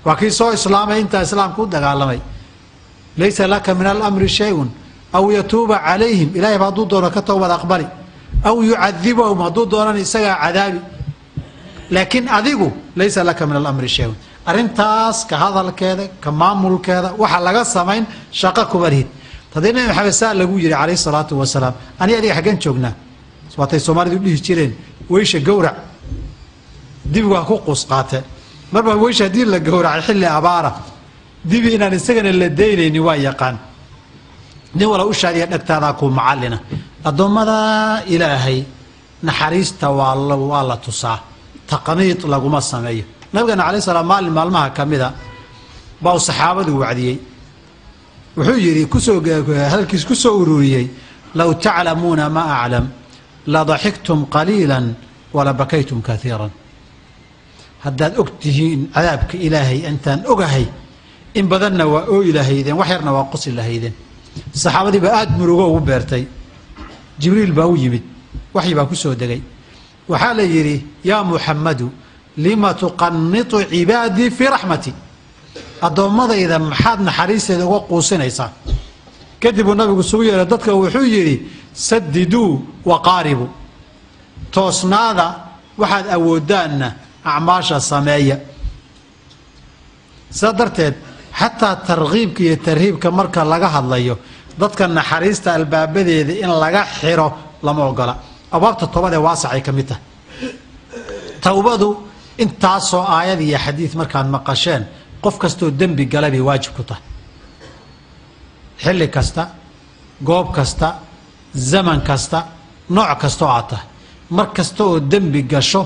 waa kii soo islaamay, intaa islaamku u dagaalamay. laysa laka min alamri shayun aw yatuuba calayhim, ilahay ba hadduu doono ka towbad aqbali, aw yucadibahum hadduu doonana isagaa cadaabi. laakiin adigu laysa laka min alamri shayun, arrintaas ka hadalkeeda ka maamulkeeda waxa laga samayn shaqo kuma lihid. haddii nabi maxamed saa lagu yidhi calayhi salaatu wasalaam ani adiga xaggan joognaa, waatay soomaalidu dhihi jireen ويش جورع دبوا كو قسقاته مربا ويش هدي لا جورع حل عباره دبي ان نسجن اللي دينيني waa yaqaan nin wala u shaariya dhagtaada ku macallina adoomada ilaahay naxariista waa la tusaa taqniid laguma sameeyo nabigana kaleey salaam maalmaha kamida baa saxaabadu wacdiyay wuxuu yiri halkiis ku soo ururiyay law ta'lamuna ma a'lam la dhahiktum qalilan wa la bakaytum kathiran haddaad ogtihiin cadaabka ilaahay intaan ogahay in badanna waa oo ilaahayden wax yarna waa qosl lahaydeen saxaabadii ba aad murugo ugu beertay jibriil baa u yimid waxyi baa ku soo degay waxa la yiri ya muhammadu lima tuqannitu ibadi fi rahmati adoomadayda maxaad naxariisteeda uga quusinaysaa kadib nabigu soo yeeray dadka wuxuu yiri sadidu wa qaribu toosnaada waxaad awoodaana acmaasha sameeya sadarteed حتى ترغيب كي ترهيب كمركا لغا هادلايو ددك نحريستا البابديده ان لغا خيرو لما اوغلا ابابته توبده واسعي كميته توبدو intaasoo aayad iyo xadiis markaan maqasheen qof kasto dambi galay waajib ku tahay xilli kasta goob kasta zaman kasta nooc kasto aata mar kasto oo dambi gasho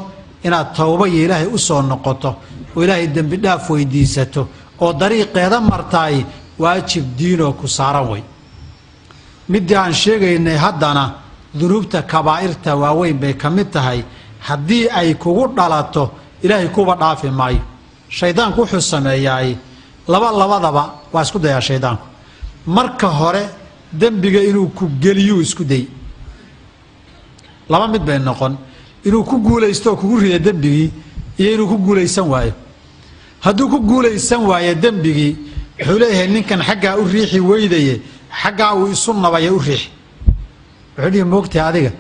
inaad tawba ilaahay u soo noqoto oo ilaahay dambi dhaaf weydiisato oo dariiqeeda martay waajib diino ku saaran way mid aan sheegaynay haddana dunuubta kabaa'irta waaweyn bay kamid tahay haddii ay kugu dhalato ilaahay kuba dhaafi maayo shaydaanku wuxuu sameeyay labadaba waa isku dayaa shaydaanku marka hore dambiga inuu ku geliyo isku day laba mid bay noqon inuu ku guuleysto kugu riyo dambigi iyo inuu ku guuleysan waayo hadduu ku guuleysan waayo dambigi wuxuu leeyahay ninkan xagga u riixi weydaye xagga uu isu nabaya u riix wuxuu leeyahay moogtay adiga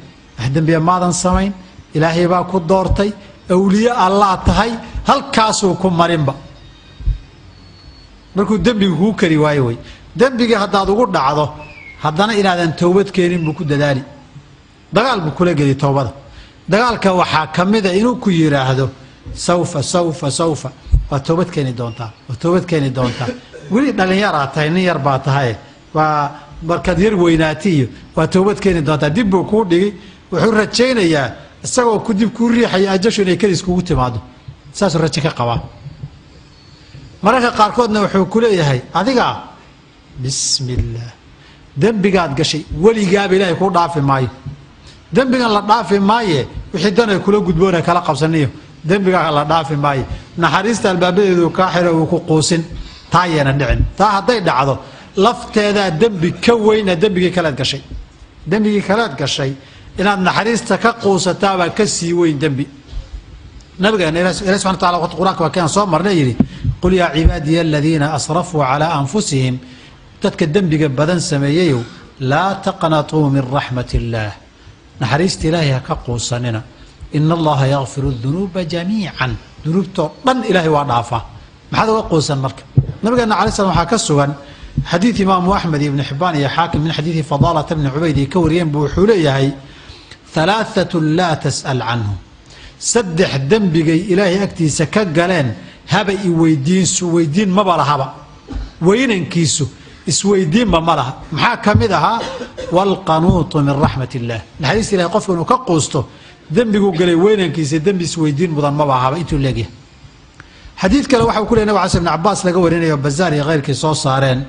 dambiga maadan samayn ilaahay baa ku doortay awliya allah tahay halkaasuu ku marinba markuu dambigu ku kari waayo way dambiga haddaad ugu dhacdo haddana inaadan toobad keenin buu ku dadaali dagaal buu kula geli toobada dagaalka waxaa kamida inuu ku yiraahdo sawfa waa toobad keeni doontaa weli dhalinyaro tahay nin yar baa tahay waa markaad yar weynaatiyo waa toobad keeni doontaa dib buu kuu dhigi wuxuu rajaynayaa isagoo ku dib ku riixay ajasho inay kaliis kugu timaado saas rajo ka qaba mararka qaarkoodna wuxuu ku leeyahay adiga bismillah dambigaad gashay weligaa ilaahay ku dhaafi maayo dambigan la dhaafi maaye wixii danay kula gudboona kala qabsanayo dambiga la dhaafi maayo naxariista albaabadeedu ka xiro uu ku quusin taayana dhicin taa haday dhacdo lafteeda dambi ka weyn dambigii kala gashay inaad naxariista ka quusataa baa ka sii weyn dambi nabigeena ilaahay subhanahu wa ta'ala quraanka waa kan soo marnay yiri qul ya ibadiy alladhina asrafu ala anfusihim dadka dambiga badan sameeyayo la taqnatu min rahmatillah naxariista ilaahay ka quusanina inna allaha yaghfiru dhunuba jami'an dhunubto dhan ilaahay waa dhaafa maxaad uga quusan marka nabigeena kaleey salaam waxa ka sugan حديث إمام أحمد بن حبان يا حاكم من حديث فضالة بن عبيد كوريين بوحوليه ثلاثة لا تسأل عنهم سدح دنبغي إلهي أكتي سكقلين هبا ويدين سويدين ما بلا هبا وين كيسو اسويدين ما مالها محاكم إذا والقنوط من رحمة الله الحديث إلهي قفل وكقوسته دنبغو قلي وين كيسو دنبي سويدين مضان ما بلا هبا إنتو لاقيه حديث كلا waxa ku leeyahay Asim ibn Abbas laga warinayo Bazaar iyo qeyrkii soo saareen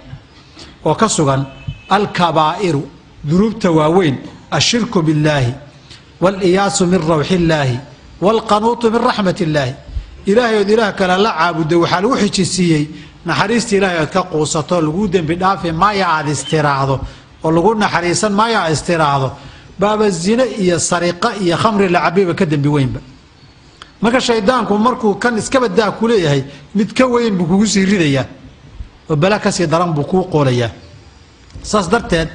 oo ka sugan al-kabaa'iru durubta waaweyn ashirku billahi wal iyaasu min rawhillahi wal qanuutu min rahmatillahi ilaahay oo ilaah kala la caabudo waxa lagu xijisiyay naxariista ilaahay ka quusato lagu dambi dhaafi ma yaad istiraado oo lagu naxariisan ma yaad istiraado baaba zina iyo sariqa iyo khamri la cabiba ka dambi weynba marka shaydaanku markuu kan iska badaa ku leeyahay mid ka weyn buu kugu sii ridaya oo bala ka sii daran buu ku qoolaya saas darteed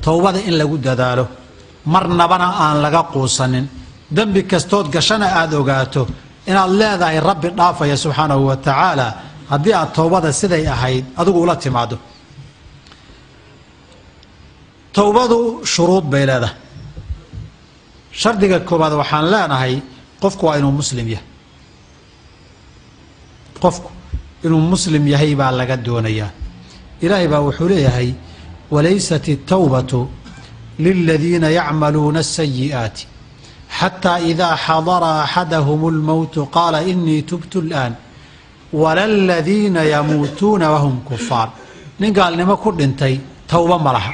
toobada in lagu dadaalo marnabana aan laga quusanin dambi kastood gashana aad ogaato inaad leedahay rabbi dhaafaya subhanahu wa ta'ala haddii aad toobada siday ahayd adigu ula timaado toobadu shuruud bay leedahay shardiga koobaad waxaan leenahay qofku waa inuu muslim yahay qofku inuu muslim yahay baa laga doonayaa ilaahay baa wuxuu leeyahay walaysat at-tawbatu lilladhiina ya'maluna as-sayyi'ati hatta idha hadara ahaduhum al-maut qala inni tubtu al-an walalladhiina yamutuna wa hum kuffar nin gaalnimo ku dhintay tawba malaha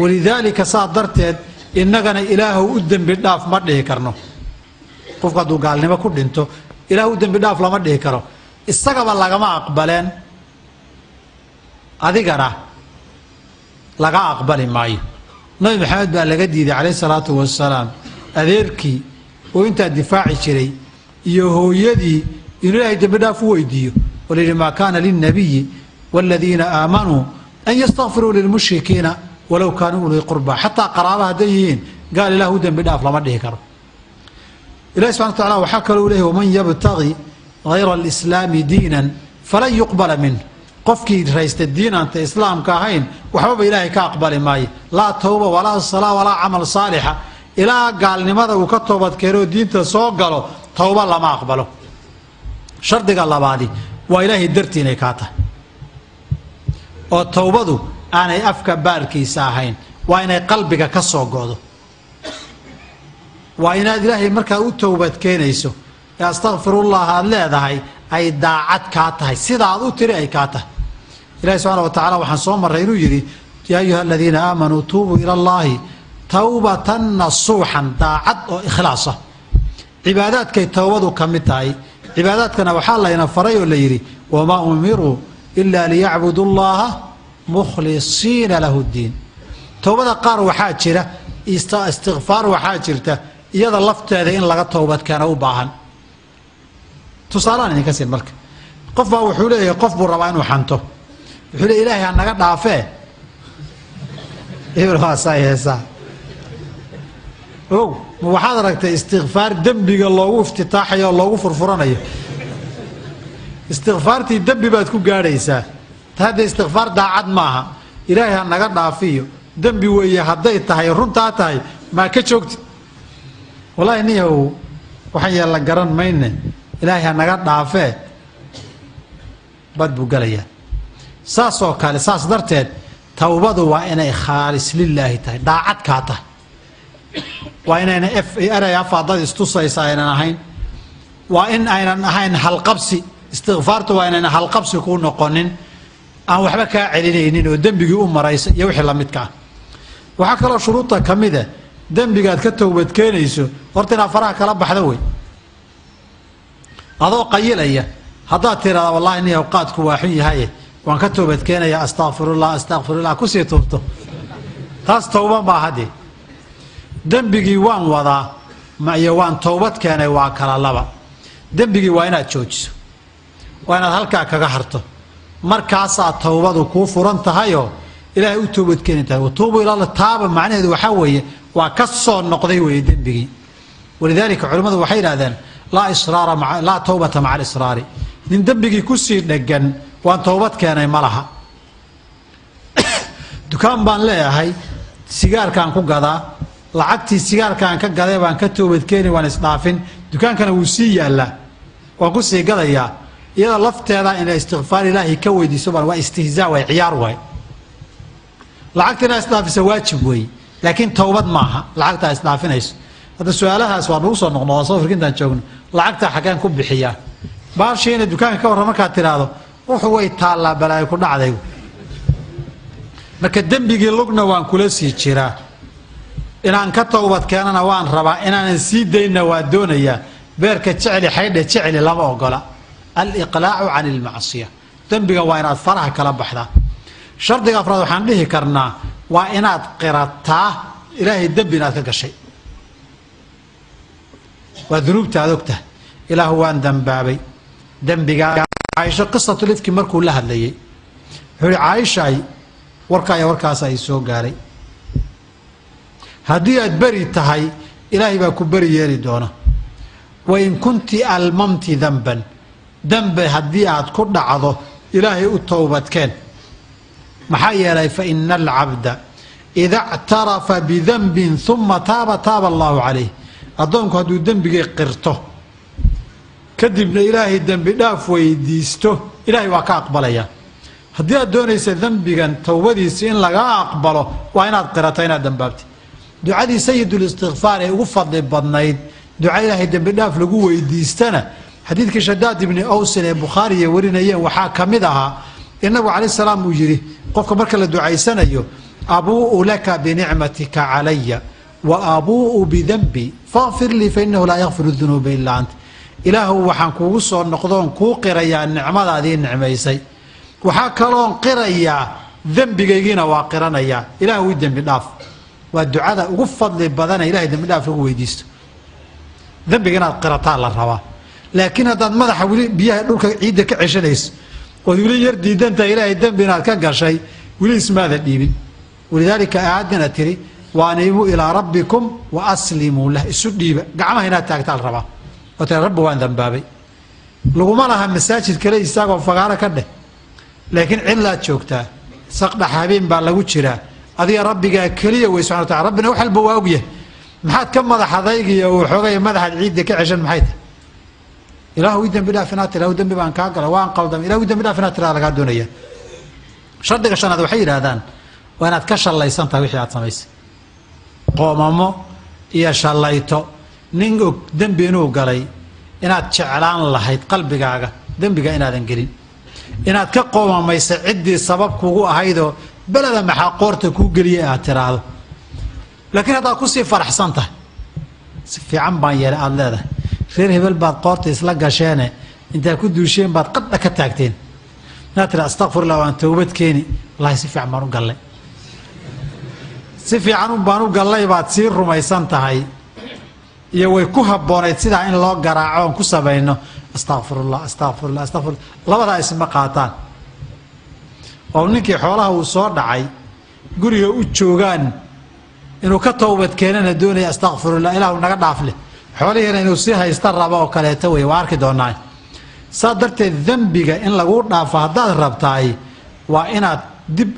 walidaalika saadarteed innagana ilaahu u dambi dhaaf ma dhihi karno qofka duu gaalnimo ku dhinto ilaahu u dambi dhaaf lama dhihi karo isagaba lagama aqbaleen adigana laga aqbali maayo nabi maxamed baa laga diiday calayhi salaatu wasalaam adeerkii oo intaa difaaci jiray iyo hooyadii inuu ilaahay dambi dhaaf u weydiiyo walidhi maa kaana linnabiyi waaladiina aamanuu an yastakfiruu lilmushrikiina walow kaanuu ulii qurbaa xataa qaraaba hadday yihiin gaal ilaahu u dambi dhaaf lama dhihi karo ilahi subxana wa tacaala waxaa kaloo leeyahy waman yabtagi hayra alislaami diinan falan yuqbala minh qofkii raysta diinanta islaamka ahayn waxbaba ilaahay ka aqbali maayo laa tawba walaa salaa walaa camal saalixa ilaa gaalnimada uu ka toobadkeenoo diinta soo galo tawba lama aqbalo shardiga labaadi waa ilaahay dartii inay kaa tahay oo tawbadu aanay afka baarkiisa ahayn waa inay qalbiga ka soo go'do waa inaad ilaahay markaa u towbad keenayso ee astaghfirullah aad leedahay ay daacad kaa tahay sidaad u tiri ay kaa tahay ilahi subxaana wa tacaala waxaan soo marray inuu yidhi yaa ayuha aladiina aamanuu tuubuu ila allahi tawbatan nasuuxan daacad oo ikhlaasa cibaadaadkay towbadu ka mid tahay cibaadaadkana waxaa layna faray oo la yidhi wamaa umiruu ila liyacbudu llaha mukhlisiina lahu ddiin towbada qaar waxaa jira istikfaar waxaa jirta iyada lafteeda in laga towbad keena u baahan tusaalaan idinka siin marka qof baa wuxuu leeyahay qof buu rabaa inuu xanto wuxuu leeyahay ilaahay ha naga dhaafee hebel waasaa heesaa ow ma waxaad aragtay istikfaar dembiga loogu iftitaaxayo oo loogu furfuranayo istikfaartii dembi baad ku gaadhaysaa ta hadda istikfaar daacad maaha ilaahay ha naga dhaafiyo dembi weeye hadday tahay runtaa tahay maa ka joogti wallaahi niyahow waxaan yeella garan mayne ilaahay ha naga dhaafee bad buu galayaa saas oo kale saas darteed towbadu waa inay khaalis lilaahi tahay daacad kaa tahay waa inayna erey afaadad istusaysa aynan ahayn waa in aynan ahayn halqabsi istikfaartu waa inayna halqabsi kuu noqonin aan waxba kaa celinaynin oo dembigii u maraysa iyo wixii la midka ah waxaa kaloo shuruudta ka mida dembigaad ka towbad keenayso horta inaad faraha kala baxda wey adoo qayilaya haddaad tiraada wallahi nin awqaadku waa xun yahaye waan ka towbad keenaya astaqfirullah kusii tubto taas towba maaha dee dembigii waan wadaa iyo waan towbad keenay waa kala laba dembigii waa inaad joojiso waa inaad halkaa kaga harto markaasaa towbadu kuu furan tahayoo ilaahay u towbad keeni tahay watuubu ilaa taaba macnaheedu waxaa weeye waa ka soo noqday weeye dembigii walidaalika culimmadu waxay yidhahdeen laa towbata maca alisraari nin dembigii kusii dhegan waan towbad keenay ma laha dukaan baan leeyahay sigaarkaan ku gadaa lacagtii sigaarkaan ka gaday baan ka towbad keeni waan isdhaafin dukaankana wuu sii yaallaa waan ku sii gadayaa iyada lafteeda inay istikfaar ilaahay ka weydiiso waa istihzaa way ciyaar waay lacagta inaa isdhaafisa waajib weeye laakiin towbad maaha lacagtaa isdhaafinayso hadda su-aalahaas waa nagu soo noqnoqda safarka intaan joogno lacagtaa xaggeen ku bixiyaa baashiina dukaanka ka warran markaad tiraahdo wuxu way taallaa balaayo ku dhacday marka dembigii lugna waan kula sii jiraa inaan ka towbad keenana waan rabaa inaanan sii daynna waa doonayaa beerka jecli xaydhe jecli lama ogola aliqlaacu can ilmacsiya dembiga waa inaad faraha kala baxdaa shardiga afraad waxaan dhihi karnaa waa inaad qirataa ilaahay dembi inaad ka gashay waa dunuubta aad ogtahay ilaahu waan dembaabay dembigaa caaisho qisatulifki markuu la hadlayey wuxuu ihi caaishaay warkaaya warkaasa ay soo gaaray haddii aad beri tahay ilaahay baa ku beri yeeli doona wain kunti almamti danban dembe haddii aad ku dhacdo ilaahay u towbadkeen maxaa yeelay fa ina alcabda إذا اعترف بذنب ثم تاب الله عليه أظنك هدو ذنبك قرته كدبنا إلهي الذنب داف ويديسته إلهي واكا أقبليا هدي أدونيس ذنبك توبديس إن لغا أقبله وإن قرتين ذنبابتي دعاء سيد الاستغفار وفضل بدنيد دعاء إلهي الذنب داف لغو ويديستنا حديث شداد بن أوس البخاري ورينيا وحا كمدها النبي عليه السلام وجري قفك مركل الدعاء سنيو أبوء لك بنعمتك علي وأبوء بذنبي فاغفر لي فإنه لا يغفر الذنوب إلا أنت إله وحان كوغسو النقضون كو قريا النعمة هذه النعمة يسي وحا كلون قريا ذنبي جينا واقرانيا إله الذنب داف والدعاء وفض لبدنا إله الذنب داف هو يديست ذنبي جينا قرطا للروا لكن هذا مدح بيها دولك عيدك عشانيس ويقول يردي دنت إله الذنب نال كان شيء ولي اسم هذا الدين ولذلك أعدنا تري وأنيبوا إلى ربكم وأسلموا له السديبة قعما هنا تاكتال ربا وترى رب وان ذنبابي لغما لها مساجد كلي يستاقوا فقارة كده لكن علا تشوكتا سقط حابين بالغو جرا أذي ربك كليه وسبحانه وتعالى ربنا وحل بواويه محاد كم مدح ضيقي وحوغي مدح العيد دك عشان محيط إله يدن بلا فنات إله يدن بان كاقل وان قلدم إله يدن بلا فنات لا دنيا شرطك عشان هذا وحيد هذان وأنا أتكشر الله يسنت وحي عطميس قومامو يا شاللايتو نينغو دنبينو قالي إناد شعلان الله قلبك عاقا دنبك إناد انقلين إناد كقومامو يسعدي سبب كوغو أهيدو بلد محاقورتك كوغلي اعتراض لكن هذا كوسي فرح سنته في عمبان يلا الله خير هبل بعد قورتي إسلاق شانه انت كدو شين بعد قد كتاكتين ناترى استغفر الله وان توبت كيني الله يسفي عمانو قال لي سفي عنو بانو قال لي بعد سير رميسان تهي يوي كوها بونيت سيدا إن الله قراعون كسبينه استغفر الله استغفر الله استغفر الله الله بدا اسم قاطان ونكي حولها وصور دعي قريه وجوغان إنه كتوبت كيننا دوني استغفر الله إله ونقد عفله حوليه إنه سيها يستربا وكاليتوي واركي دوناي صادرت الذنبك إن لغور نافا هداد ربطاي وإن دب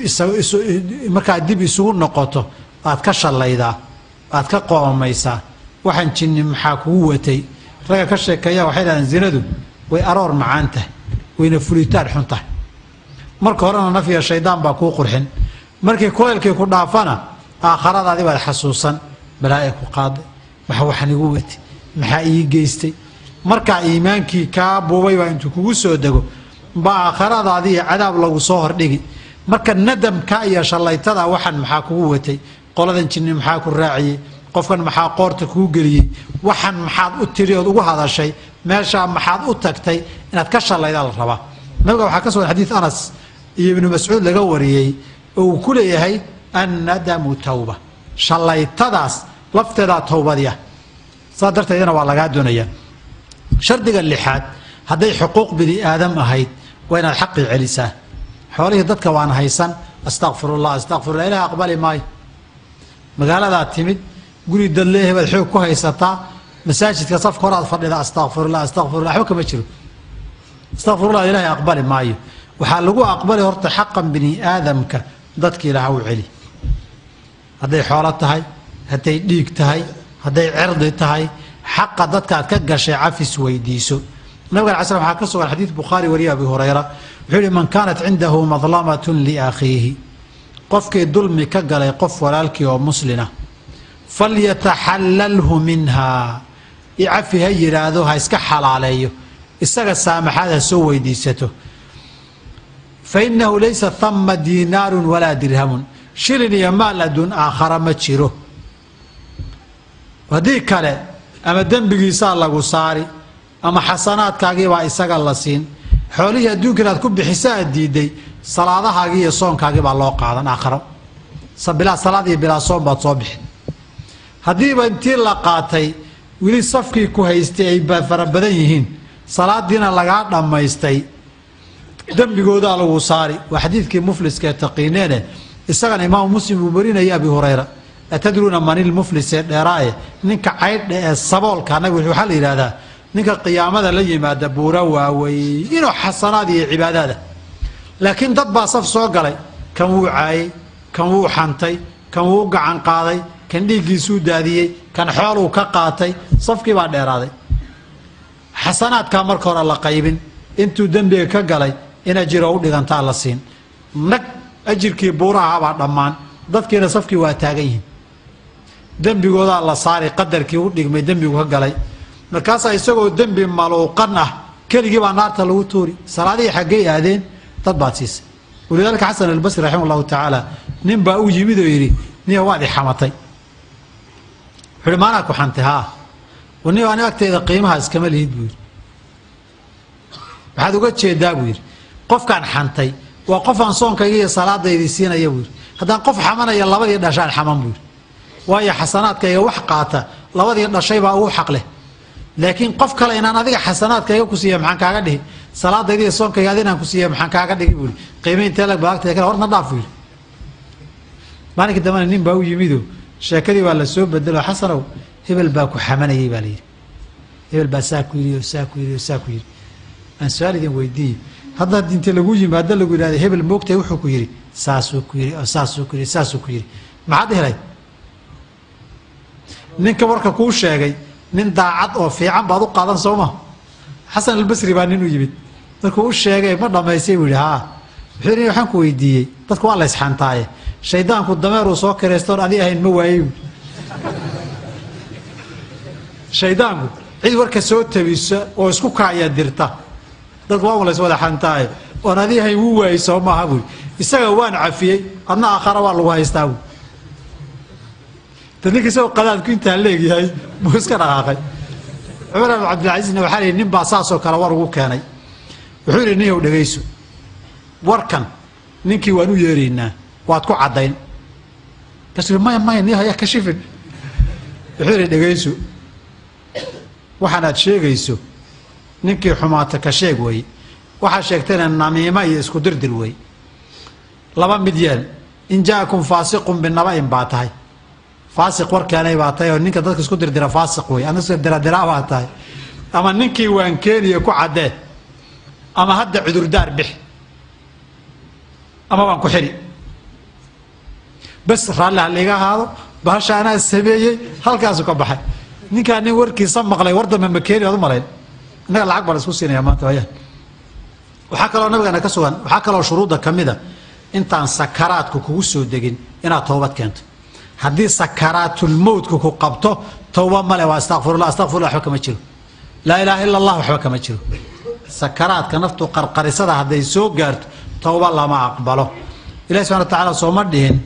مركا دب يسوق نقطه aad ka shalaydaa aad ka qoomaysaa waxaan jinni maxaa kugu watay raga ka sheekaya waxay dhahdeen zinadu way aroor macaan tahay wayna fulitaan xun tahay marka horena nafiya shaydaan baa kuu qurxin markii kooyalkii ku dhaafana aakhiradaadi baad xasuusan balaa ku qaaday waxaan igu watay maxaa ii geystay marka iimaankii ka buubay waa intuu kugu soo dago baa aakhiradaadi cadaab lagu soo hordhigi marka nadamka iyo shalaytada waxaan maxaa kugu watay qoladan jinni maxaa ku raaciyay qofkan maxaa qoorta kuu geliyay waxaan maxaad u tiriyood ugu hadashay meesha maxaad u tagtay inaad ka shalaydaa la rabaa nabiga waxaa ka soo xadiis Anas iyo ibn Mas'uud laga wariyay oo ku leeyahay an-nadamu tawba shalaytadaas lafteeda tawbadiya sadarteedana waa laga doonayaa shardiga lixaad haday xuquuq bini aadam ahayd waa inaad xaqi celisaa xoolaha dadka waan haysan astaghfirullah astaghfirullah ilaahay aqbali maay magaalada timid guri dadleeyahay baad xoog ku haysataa masaajidka safka hore aad fadhida astaghfirullah astaghfirullah waxba kama jiro astaghfirullah ilaahay aqbali maayo waxaa lagu aqbali horta xaqan bini aadamka dadka ilaahay u celi haday xoolo tahay haday dhiig tahay haday cirdi tahay xaqa dadka aad ka gashay cafis weydiiso nabiga sallallahu alayhi wasallam waxaa ka sugan xadiis Bukhari wariya Abu Hurayra wuxuu man kanat indahu madlamatun li akhihi qofkii dulmi ka galay qof walaalkii oo muslina falyatahallalhu minha icafi ha yiraahdo ha iska xalaaleeyo isaga saamaxada soo weydiisato فإنه ليس ثم دينار ولا درهم شلن يا مال دون آخر ما تشيره ودي كله أما دنبقي صار لغو صاري أما حسنات كاغي با إساق الله سين حوليه دوك لا تكون بحساء ديدي صلاة هاغي صون كاغي با الله قادن آخر بلا صلاة بلا صوم با صبح هدي بنتي لقاتي ولي صفكي كوهيستي أي فربديهين صلاة دينا لغا دمايستي دنبقودا لغو صاري وحديث كي مفلس كتقينين إساقن إمام مسلم ومرين يا أبي هريرة أتدرون من المفلس دراي نينك عيد الصبول كان يقول حل إلى هذا نينك قيامة لي ما دبورا وي إنه حسنات عبادات لكن ضد صف سوق علي كم هو عاي كم هو حنتي kan wuu gacan qaaday kan dhiiggiisuu daadiyey kan xooluu ka qaatay safkii baa dheeraaday xasanaadkaa marka hore la qaybin intuu dembiga ka galay in ajiro u dhigantaa la siin nag ajirkii buuraha baa dhammaan dadkiina safkii waa taagan yihiin dembigoodaa la saari qadarkii u dhigmay dembigu ka galay markaasaa isagoo dembi maluuqan ah keligii baa naarta lagu tuuri salaadihii xaggay aadeen dad baad siisay walidaalika xasan albasri raximah allahu tacaala nin baa u yimid oo yidhi niya waad i xamatay wuxuu ihi maanaa ku xantay haa waniba ani agteeda qiimaha iskama lihid buu yidhi waxaad uga jeedaa buu yidhi qofkaan xantay waa qofaan soonkayga iyo salaadaydii siinaya buu yidhi haddaan qof xamanaya labadii dhashaan xaman buu yidhi waayo xasanaadkayga wax qaata labadii dhashay baa ugu xaq leh laakiin qof kale inaan adiga xasanaadkayga ku siiya maxaan kaaga dhihi salaadayda iyo soonkayga ad inaan ku siiya maxaan kaaga dhigi buu yidhi qiimayn teelag baa agteeda kale horna dhaaf buu yidhi maalinkii dambena nin baa u yimido sheekadii baa la soo bedelo xasanow hebel baa ku xamanayay baa la yidhi hebel baa saa ku yidhi oo saa ku yidhi oo saa ku yidhi aan su-aal idin weydiiye hadda inta lagu yimaado lagu yidhahda hebel moogtahay wuxuu ku yidhi saasuu ku yidhi oo saasuu ku yidhi saasuu ku yidhi maxaad helay ninka warka kuu sheegay nin daacad oo fiican baad u qaadan soo ma xasan albasri baa nin u yimid markuu u sheegay ma dhammaystay buu yidhi haa wuxuu yidhi waxaan ku weydiiyey dadku waa la ysxantaaye shaydaanku dameeruu soo kiraystoon adi ahayn ma waayey shaydaanku cid warka soo tabisa oo isku kaaya dirta dadku waa lays wada xantaaye oon adi ahayn wuu waayey soo maaha buui isaga waan cafiyey adna aakhara waa lagu haystaa buui ninka isagoo qadaadku intaa leegyahay buu iska dhaqaaqay cumar ibn cabdilcasiisna waxaa la yidhi nin baa saasoo kale war ugu keenay wuxuu yidhi ninyow dhegayso warkan ninkii waan u yeeraynaa waad ku caddayn kaasuu maya maya nin haya kashifin wuxuu yidhi dhegayso waxaanaad sheegayso ninkii xumaata ka sheeg weeye waxaad sheegtayna namiima iyo isku dirdir weeye laba mid yeel in jaakum faasiqun binaba'in baa tahay faasiq warkeenay baa tahay oo ninka dadka isku dirdira faasiq wey ana isku diradiraa baa tahay ama ninkii waan keeniyo ku caddee ama hadda cudurdaar bix ama waan ku xidhi bas raalli ha liiga ahaado bahasha anaa sameeyey halkaasu ka baxay ninkaa nin warkiisa maqlay war dambe ma keeni ood u malayn innaga lacag baa la isku siinaya maanta wayaan waxaa kaloo nabigeena ka sugan waxaa kaloo shuruudda ka mida intaan sakaraadku kugu soo degin inaad toobad keento haddii sakaraatulmowtka ku qabto towba male waa astaqfirullah astaqfirullah waxba kama jiro laa ilaaha ila allah waxba kama jiro sakaraadka naftu qarqarisada hadday soo gaarto towba lama aqbalo ilahi subxana wa tacaala sooma dhihin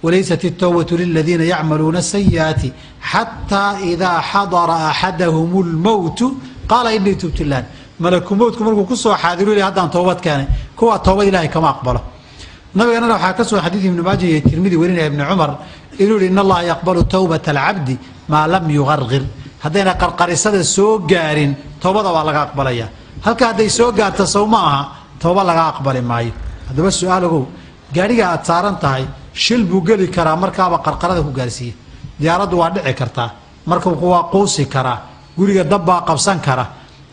walaysat الtowbatu liladiina yacmaluuna sayi'aati xataa idaa xadara axadahum اlmowtu qaala inii tubtu ilaan malaku mowtku markuu kusoo xaadiru ilahi haddaan toobad keenay kuwaa toobad ilahay kama aqbalo nabigeenana waxaa ka sugan xadiid ibnu maaja iyo tirmidi werinaya ibni cumar inuu yihi in allaha yaqbalu towbata alcabdi maa lam yuqarqir haddayna qarqarisada soo gaarin towbada waa laga aqbalaya halka hadday soo gaarta sow ma aha towba laga aqbali maayo haddaba su-aal ogow gaadhiga aad saaran tahay shil buu geli karaa markaaba qarqarada ku gaarsiiya diyaaraddu waa dhici kartaa markabku waa quusi karaa guriga dab baa qabsan kara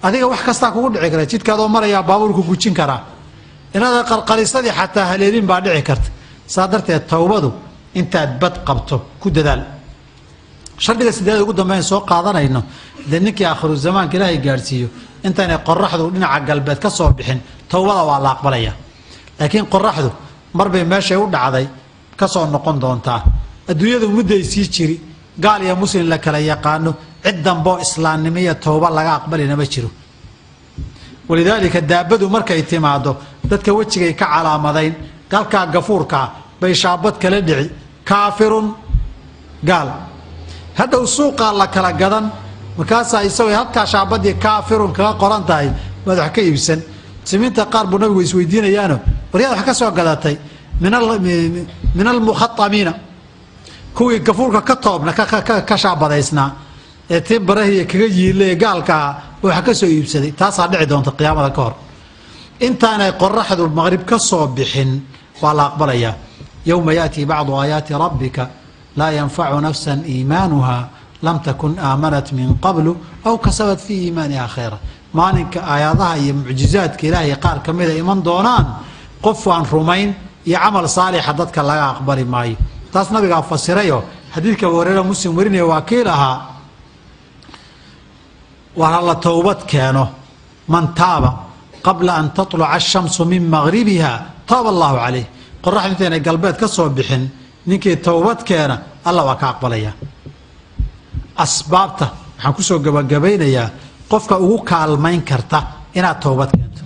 adiga wax kastaa kugu dhici kara jidkaadoo marayaa baabuurku gujin karaa inaada qarqarisadii xataa haleelin baa dhici karta saa darteed towbadu intaad bad qabto ku dadaal shardiga sideed ugu dambeyn soo qaadanayno dee ninkii aakhiru zamaanka ilaahay gaadhsiiyo intaynay qoraxdu dhinaca galbeed ka soo bixin towbada waa la aqbalaya laakiin qoraxdu marbay meeshay u dhacday ka soo noqon doontaa adduunyadu mudday sii jiri gaal iyo muslim la kala yaqaano cid damboo islaamnimo iyo towba laga aqbalina ma jiro walidaalika daabadu markay timaado dadka wejigay ka calaamadayn galkaa gafuurkaa bay shaabad kala dhici kaafirun gaal hadhow suuqaa la kala gadan markaasaa isagoo halkaa shaabadii kaafirun kaga qoran tahay baad wax ka iibsan muslimiinta qaar buu nabigu isweydiinayaano waryaad wax ka soo gadatay min almukhatamiina kuwii gafuurka ka toobna ka shaabadaysnaa ee tii barahiya kaga yiilay gaalkaa waxa ka soo iibsaday taasaa dhici doonta qiyaamada ka hor intaanay qoraxdu maqrib ka soo bixin waa la aqbalayaa yowma yaأtii bacdu aayaati rabbika laa yanfacu nafsa iimaanuha lam takun aamanat min qablu aw kasabat fii iimaaniha khayra maalinka aayadaha iyo mucjizaadka ilaahay qaar ka mida iman doonaan qof aan rumayn iyo camal saalixa dadka laga aqbali maayo taas nabiga fasirayo xadiidka wareera muslim warinaya waa kiilaha waa la toobad keeno man taaba qabla an tatluca ash-shamsu min maghribiha taaba Allahu alayhi qoraxdina galbeed ka soo bixin ninkii toobad keena Allah waa ka aqbalaya asbaabta waxaan ku soo gabagabeynayaa qofka ugu kaalmayn karta inaad toobad keento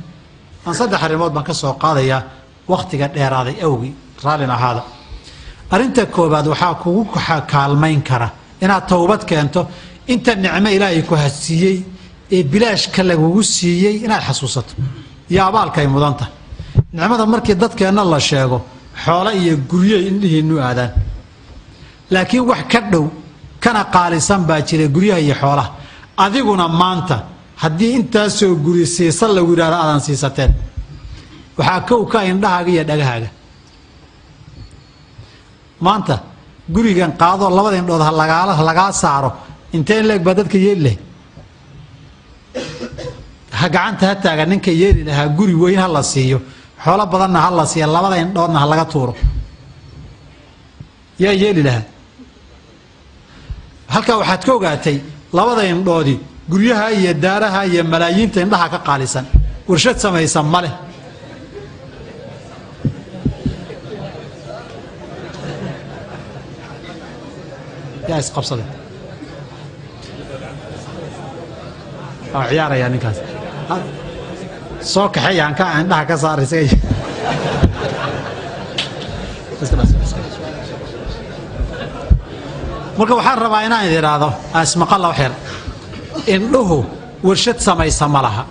aan saddex arrimood baan ka soo qaadayaa waqtiga dheeraaday awgi raalina hada arinta koobaad waxaa kugu kaalmayn kara inaad toobad keento inta nicmo Ilaahay ku hasiiyay ee bilaash ka lagugu siiyay inaad xasuusato yaa abaalka ay mudanta nicmada markii dadkeena la sheego xoolo iyo guryo indhihiinu aadaan laakiin wax ka dhow kana qaalisan baa jira guryaha iyo xoolaha adiguna maanta haddii intaas soo guri siisan lagu yiraahdo aadan siisateen waxaa ka indhahaaga iyo dhagahaaga maanta gurigan qaado labada indhood laga saaro inteen leeg baa dadka yeelay ha gacanta ha taagan ninka yeeli lahaa guri weyn ha la siiyo xoolo badanna ha la siiyo labada indhoodna ha laga tuuro yaa yeeli lahaa halka waxaad ka ogaatay labada indhoodi guryaha iyo daaraha iyo malaayiinta indhaha ka qaalisan warshad samaysan male yaa isqabsaday ciyaaraya ninkaas soo kaxeeyaan ka indhaha ka saarisay marka waxaan rabaa inaan idiraado asmaqalla waxyar indhuhu warshad samaysa malaha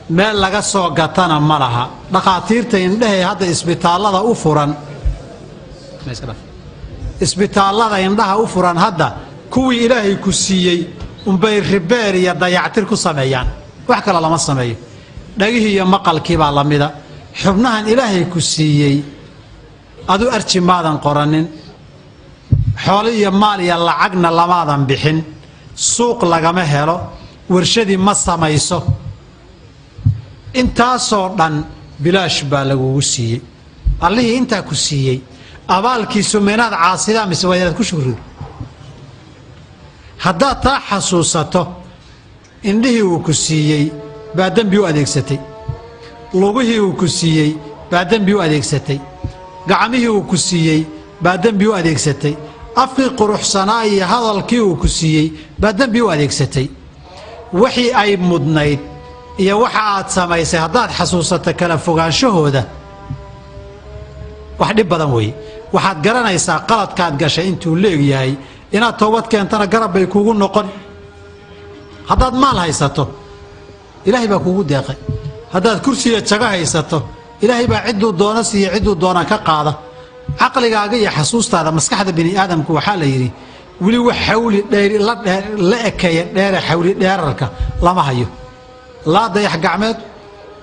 meel laga soo gatana malaha dhaqaatiirta indhaha hadda isbitaalada u furan isbitaalada indhaha u furan hadda kuwii Ilaahay ku siiyay umbay ribeer iyo dayactir ku sameeyaan wax kale lama sameeyo dhagihii iyo maqalkii baa lamida xubnahan Ilaahay ku siiyay adu arji maadan qoranin xoolo iyo maal iyo lacagna lamaadan bixin suuq lagama helo warshadi ma samayso intaasoo dhan bilaash baa lagugu siiyey allihii intaa ku siiyey abaalkiisu meenaad caasida mise waa inaad ku shukrido haddaad taa xasuusato indhihii uu ku siiyey baa dembi u adeegsatay lugihii uu ku siiyey baa dembi u adeegsatay gacmihii uu ku siiyey baa dembi u adeegsatay afkii quruxsanaa iyo hadalkii uu ku siiyey baa dembi u adeegsatay wixii ay mudnayd iyo waxa aad samaysay haddaad xasuusato kala fogaanshahooda wax dhib badan weeye waxaad garanaysaa qaladkaad gashay intuu leegyahay inaad toobad keentana garab bay kuugu noqon haddaad maal haysato ilaahay baa kuugu deeqay haddaad kursiga jago haysato ilaahay baa cidduu doona siiya cidduu doona ka qaada caqligaaga iyo xasuustaada maskaxda bini aadamku waxaa la yidhi weli wax xawli dheer la ekeeya dheere xawli dheerarka lama hayo laa dayax gacmeed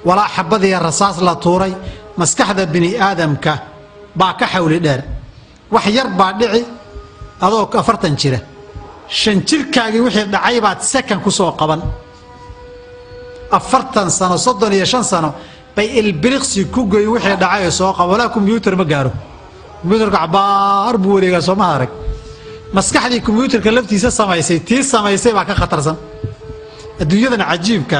walaa xabad iyo rasaas la tuuray maskaxda bini aadamka baa ka xawli dheer wax yar baa dhici adoo 40 jira 5 jirkaagii wixii dhacay baad second ku soo qaban 40 sano 35 sano bay ilbiriqsi ku goy wixii dhacay soo qaban computer ma gaaro computerka cabaar buu wareegaa soo ma arag maskaxdii computerka laftiisa samaysay tii samaysay baa ka khatarsan adduunyadan cajiibka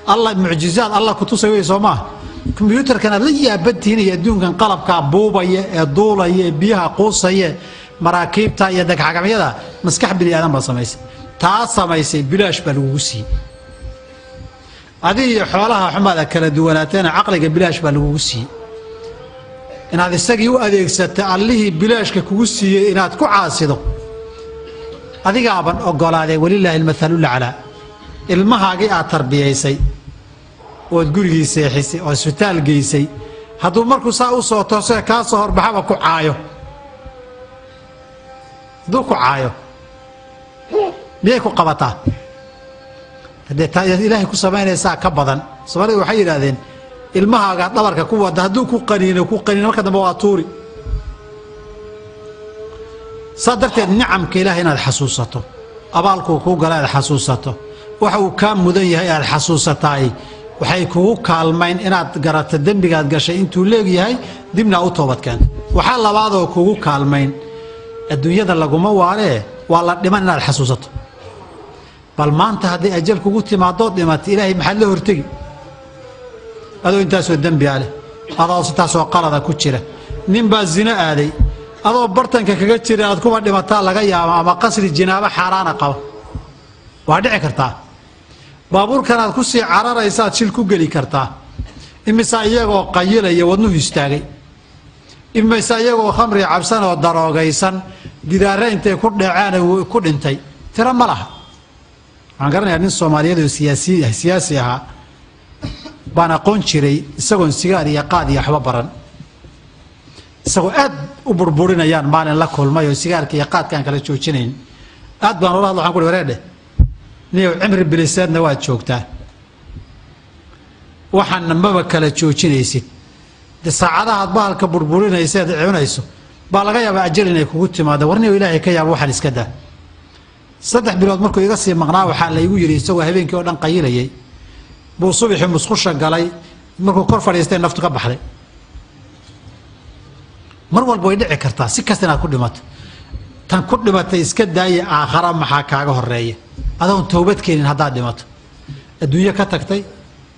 Allah mucjizaad Allah ku tusay way soo ma computerkana la yaabantiin iyo adduunkan qalabka buubaya ee duulaya biyaha qoosaya maraakiibta iyo dagxagamyada maskax bini aadan ba samaysay taa samaysay bilaash baa lagu siiyay adii xoolaha xumada kala duwanaateena aqliga bilaash baa lagu siiyay inaad isagii u adeegsato allihii bilaashka kugu siiyay inaad ku caasido adiga aban ogolaaday walillaahi almathalul ala ilmahaagii aad tarbiyaysay oo gurigii seexisay oo isbitaal geysay hadduu markuu saa u soo toosay ka soo horbaxaba ku caayo duku caayo miyay ku qabataa hadee taa ilaahay ku samaynaysaa ka badan Soomaalidu waxay yiraahdeen ilmahaaga dhabarka ku wada hadduu ku qaniino marka dambe waa tuuri sadarteed nicamka ilaahay inaad xasuusato abaalku ku galaad xasuusato waxa uu ka mudan yahay aad xasuusataay waxay kugu kaalmayn inaad garato dambigaad gashay intuu leeyahay dibna u toobad keen waxaa labaadoo kugu kaalmayn adduunyada laguma waaree waa la dhiman inaad xasuusato bal maanta haddii ajal kugu timaadoo dhimatay ilaahay maxaad la hortegi adoo intaasoo dembi ah leh adoo intaasoo qalada ku jira nin baa zina aaday adoo bartanka kaga jira aad kuba dhimataa laga yaaba ama qasri jinaabo xaaraana qaba waa dhici kartaa baabuurkan aad ku sii cararaysaad shil ku geli kartaa imisa iyagoo qayilaya wadnuhu istaagay imisa iyagoo khamri cabsan oo daroogaysan gidaare intay ku dhaceen ku dhintay tira ma laha waxaan garanayaa nin soomaaliyeed oo siyaasi ahaa baan aqoon jiray isagoon sigaar iyo qaad iyo waxba baran isagoo aad u burburinayaan maalin la kulmay oo sigaarka iyo qaadkaan kala joojinayn aad baan ula hadlo waxaan ku wareedhe niyow cimri biliseedna waad joogtaa waxaana maba kala joojinaysid de saacadahaad bahalka burburinayseed cunayso baa laga yaabaa ajal inay kugu timaado warniyow ilaahay ka yaabo waxaan iska daa 3 bilood markuu iga sii maqnaa waxaa laygu yidhi isagoo habeenkii oo dhan qayilayay buu subaxii musqusha galay markuu kor fadhiistay naftu ka baxday mar walba way dhici kartaa si kasta inaad ku dhimato tan ku dhimatay iska daaya aakhara maxaa kaaga horeeya adoon toobad keenin haddaad dhimato adduunyo ka tagtay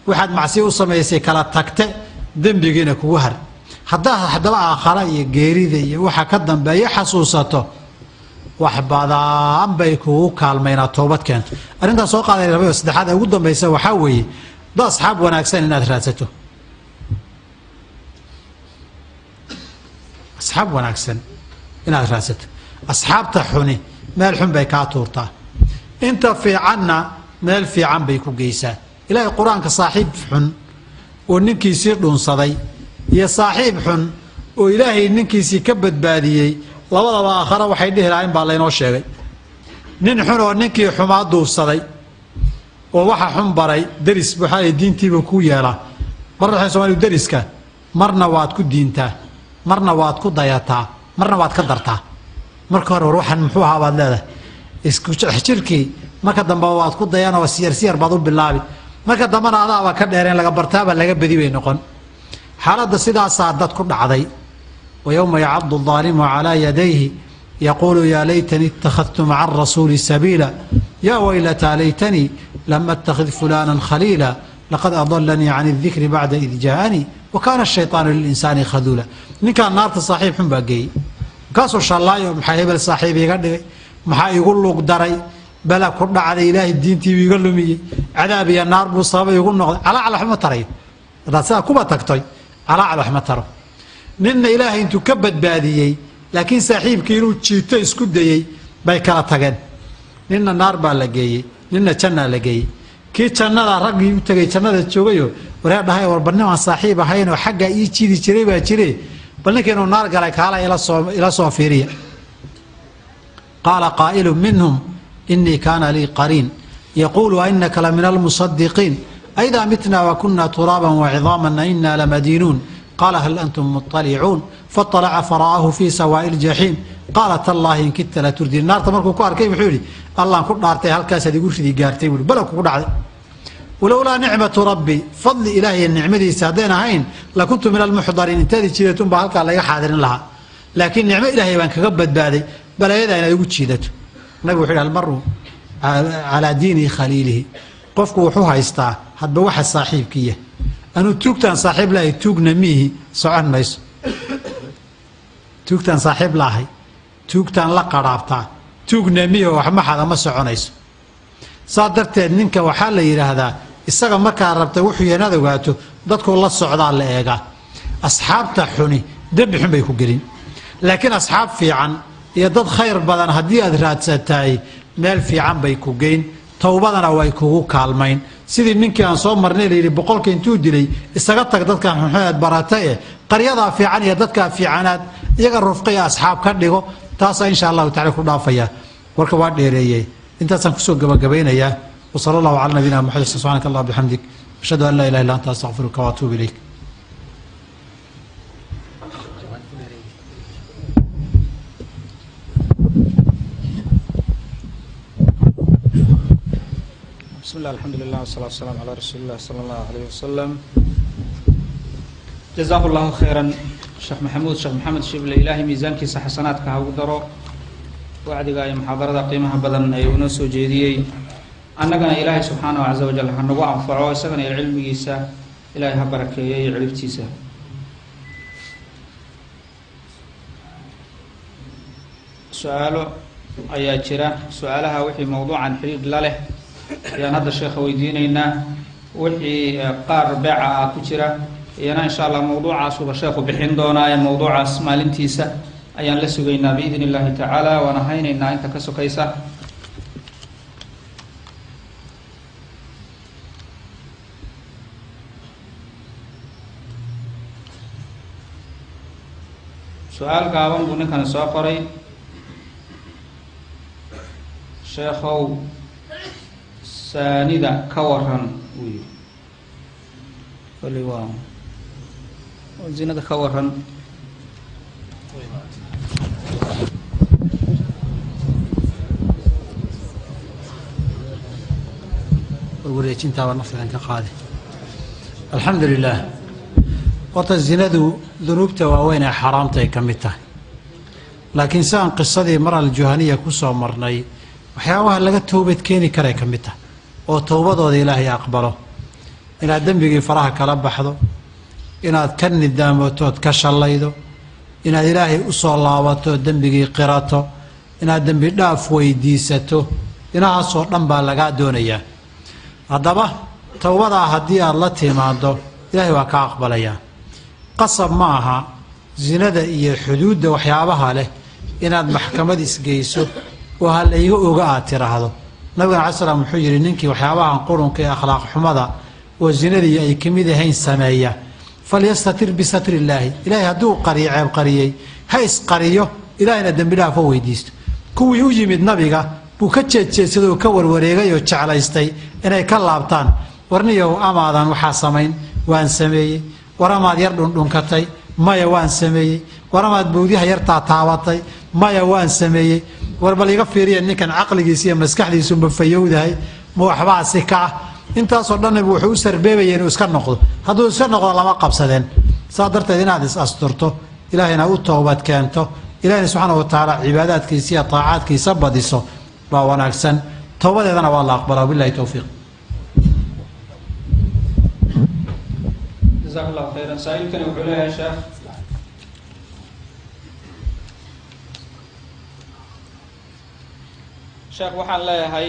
waxaad macsiyo u samaysay kala tagte dembigiina kugu har haddaad haddaba aakhara iyo geerida iyo waxa ka dambeeya xasuusato wax badan bay kugu kaalmaynaa toobad keento arrintaas soo qaaday rabayo saddexaad ee ugu dambaysa waxaa weeye dad asxaab wanaagsan inaad raadsato asxaab wanaagsan inaad raadsato asxaabta xuni meel xun bay kaa tuurtaa inta fiicanna meel fiican bay ku geysaa ilaahay qur-aanka saaxiib xun oo ninkiisii dhunsaday iyo saaxiib xun oo ilaahay ninkiisii ka badbaadiyey labadaba aakhara waxay dhihi lahayn baa laynoo sheegay nin xun oo ninkii xumaa duufsaday oo waxa xun baray deris waxaa diintiiba ku yeelaa marna waxay Soomaalidu deriska marna waad ku diintaa marna waad ku dayataa marna waad ka dartaa marka hore waxan muxuu ahaa baad leedahay isku jirkii marka dambe waad ku dayana waa siyar baad u bilaabi marka dambana adaaba ka dheereen laga bartaaba laga badi way noqon xaaladda sidaasaa dad ku dhacday ويوم يعض الظالم على يديه يقول يا ليتني اتخذت مع الرسول سبيلا يا ويلتى ليتني لم اتخذ فلانا خليلا لقد أضلني عن الذكر بعد إذ جاءني وكان الشيطان للإنسان خذولا من كان نار صاحب حن باقي كاسو شالاي محايب الصاحب يقدر محا يقول له قدري بلا كرد على إله الدين تي يقول له مي عذابي النار بصابه يقول نقض على حمى تري هذا سا كوبا تكتوي على حمى ترى نن إلهي انتو كبد باديي لكن صاحب كينو تشيتا اسكو دايي باي كلا تاغن نن نار با لغاي نن جنة لغاي كي جنة رغي u tagay jannada joogayo wareer dhahay war barnaamij saaxiib ahayn oo xagga ii jiidi jiray baa jiray balnakeenu naar galay kaala ila soo fiiriya قال قائل منهم إني كان لي قرين يقول إنك لمن المصدقين أئذا متنا وكنا ترابا وعظاما إنا لمدينون قال هل أنتم مطلعون فاطلع فرآه في سواء الجحيم قال تالله إن كدت لتردي النار تمركو كار كيف حولي الله كنت نارتي هل كاسة دي قرشي قارتي بلا كنت ولولا نعمة ربي فضل إلهي النعمة دي سادين هين لكنت من المحضرين انتهي تشيدتون بهالك الله يحاضرين لها لكن نعمة إلهي بانك قبت بادي بلا يدا إنا يقول تشيدته نبي وحيد المر على دين خليله قفكو وحوها يستع حد بواحد صاحب كيه أنو توقتان صاحب لاهي توق نميه سعان ميس توقتان صاحب لاهي توقتان لقرابتا توق نميه وحما حدا ما سعونيس صادرتين نينك waxaa la yiraahdaa isaga marka rabtay wuxuu yeenada waato dadku la socdaan la eega asxaabta xuni dab xun bay ku gelin laakiin asxaab fiican iyo dad khayr badan hadii aad raadsatay meel fiican bay ku geyn tawbadana way kugu kaalmayn sidii ninkii aan soo marnay leeyahay boqolka intuu dilay isaga tag dadkan xunxaad baratay qaryada fiican iyo dadka fiicanaad iyaga rufqiya asxaab ka dhigo taas insha Allah ta'ala ku dhaafaya warka waa dheereeyay انت سنكسو غبغبينيا يا وصلى الله على نبينا محمد سبحانك الله بحمدك اشهد ان لا اله الا انت استغفرك واتوب اليك بسم الله الحمد لله والصلاه والسلام على رسول الله صلى الله عليه وسلم جزاه الله خيرا sheekh maxamed shible ilaahay miisaankiisa xasanaadka ha ugu daro wacdiga iyo muxaadarada qiimaha badan ee uu noo soo jeediyey annagana ilaahay subxaanahu caza wajal ha nagu anfaco isagana iyo cilmigiisa ilaahay ha barakeeyo iyo cilibtiisa su-aalo ayaa jira su-aalaha wixii mawduucan xidhiidh la leh ayaan hadda sheekha weydiinaynaa wixii qaar beeca ah ku jira iyana insha allah mawduucaasuba sheekhu bixin doonaa ee mawduucaas maalintiisa ayaan la sugaynaa biidn illahi tacaala waana haynaynaa inta ka sokaysa su-aal gaaban buu ninkani soo qoray sheekhow saanida ka waran uu yidhi wali waa zinada ka waran wareejintaaba naftigan ka qaadi alxamdu lilah horta zinadu dunuubta waaweyn ee xaaraamta ay ka mid tahay laakiin si aan qisadii mar aljuhaniya ku soo marnay waxyaabaha laga toobad keeni karay ka mid tahay oo towbadooda ilaahay aqbalo inaad dembigii faraha kala baxdo inaad ka nidaamootood ka shallaydo inaad ilaahay u soo laabato dembigii qirato inaad dembi dhaaf weydiisato inahaasoo dhan baa lagaa doonayaa haddaba towbadaa haddii aada la timaado ilaahay waa ka aqbalayaa qasab ma aha zinada iyo xuduudda waxyaabaha leh inaad maxkamad isgeyso oo ha layga oga aad tiraahdo nabigana cala slam wuxuu yidhi ninkii waxyaabahan qurunka ee akhlaaq xumada oo zinadii ay ka mid ahayn sameeya falyastatir bisatri illaahi ilaahay hadduu qariyo ceeb qariyey ha isqariyo ilaahayna dembi dhaafo weydiisto kuwii u yimid nabiga buu ka jeedjeedsaday oo ka warwareegay oo jeclaystay inay ka laabtaan warniyow amaadan waxaa samayn waan sameeyey war amaad yar dhundhunkatay maya waan sameeyey war amaad bowdiha yartaa taabatay maya waan sameeyey war bal iga fiiriya ninkan caqligiisa iyo maskaxdiisu ma fayowdahay ma waxbaa si ka ah intaasoo dhanna wuxuu u sarbeebaya inuu iska noqdo hadduu iska noqdo lama qabsadeen saa darteed inaad is asturto ilaahayna u toobad keento ilahayna subxaana wa tacaala cibaadaadkiisa iyo taacaadkiisa badiso baa wanaagsan towbadeedana waa la aqbalaa billahi towfiiq jazaak allahu khayran saa-iilkani wuxuu leeyahay sheekh sheekh waxaan leeyahay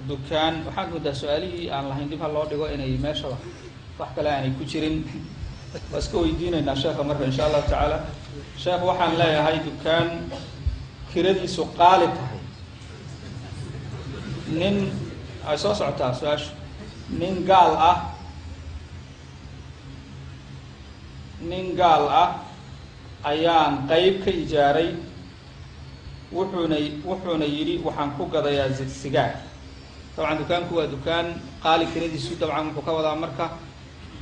dukaan waxaan moodaa su-aalihii aan lahayn dib ha loo dhigo inay meeshaba wax kale aanay ku jirin waa iska weydiinaynaa sheekha marka insha allahu tacaala sheekh waxaan leeyahay dukaan kiradiisu qaali tahay nin ay soo socotaa su-aashu nin gaal ah ayaan qeyb ka ijaaray wuxuuna yidhi waxaan ku gadayaa sigaar dabcan dukaanku waa dukaan qaali kiradiisu dabcan wuxuu ka wadaa marka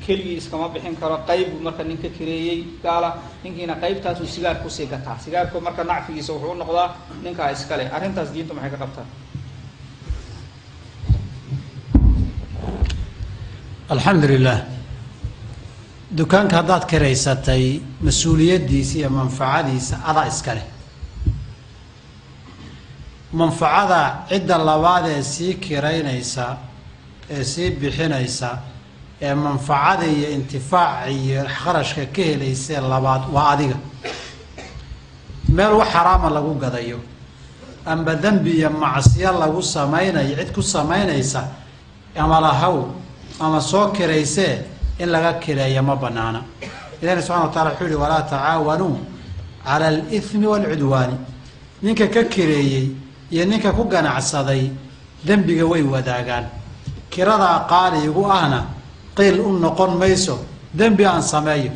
keligii iskama bixin karo qayb buu marka nin ka kireeyey gaala ninkiina qaybtaasuu sigaar kusii gataa sigaarku marka nacfigiisa wuxuu u noqdaa ninkaa iskale arrintaas diinta maxay ka qabtaa alxamdu lilah dukaanka haddaad kiraysatay mas-uuliyaddiisa iyo manfacadiisa adaa iskale manfacada cidda labaad ee sii kiraynaysa ee sii bixinaysa ee manfacada iyo intifaaca iyo kharashka ka helaysee labaad waa adiga meel wax xaraama lagu gadayo amba dembi iyo macsiyo lagu samaynayo cid ku samaynaysa ama lahaw ama soo kiraysee in laga kireeya ma banaana ilahina subxana wa tacala wuxuu yihi walaa tacaawanuu cala alithmi waalcudwaani ninka ka kireeyey iyo ninka ku ganacsaday dembiga way wadaagaan kiradaa qaali igu ahna qiil u noqon mayso dembi aan sameeyo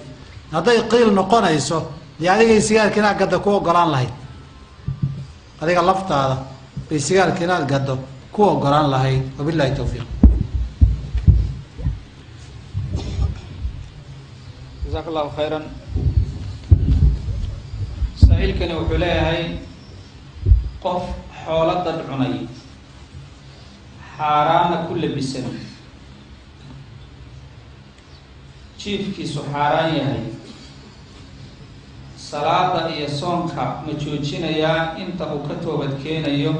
hadday qiil noqonayso dee adigay sigaarka inaad gaddo ku ogolaan lahayd adiga laftaada bay sigaarka inaad gaddo ku ogolaan lahayd wabillahi towfiiq jazaak allahu khayran saa-iilkani wuxuu leeyahay qof xoolo dad cunay xaaraana ku labisan jiifkiisu xaaraan yahay salaada iyo soonka ma joojinayaa inta uu ka toobad keenayo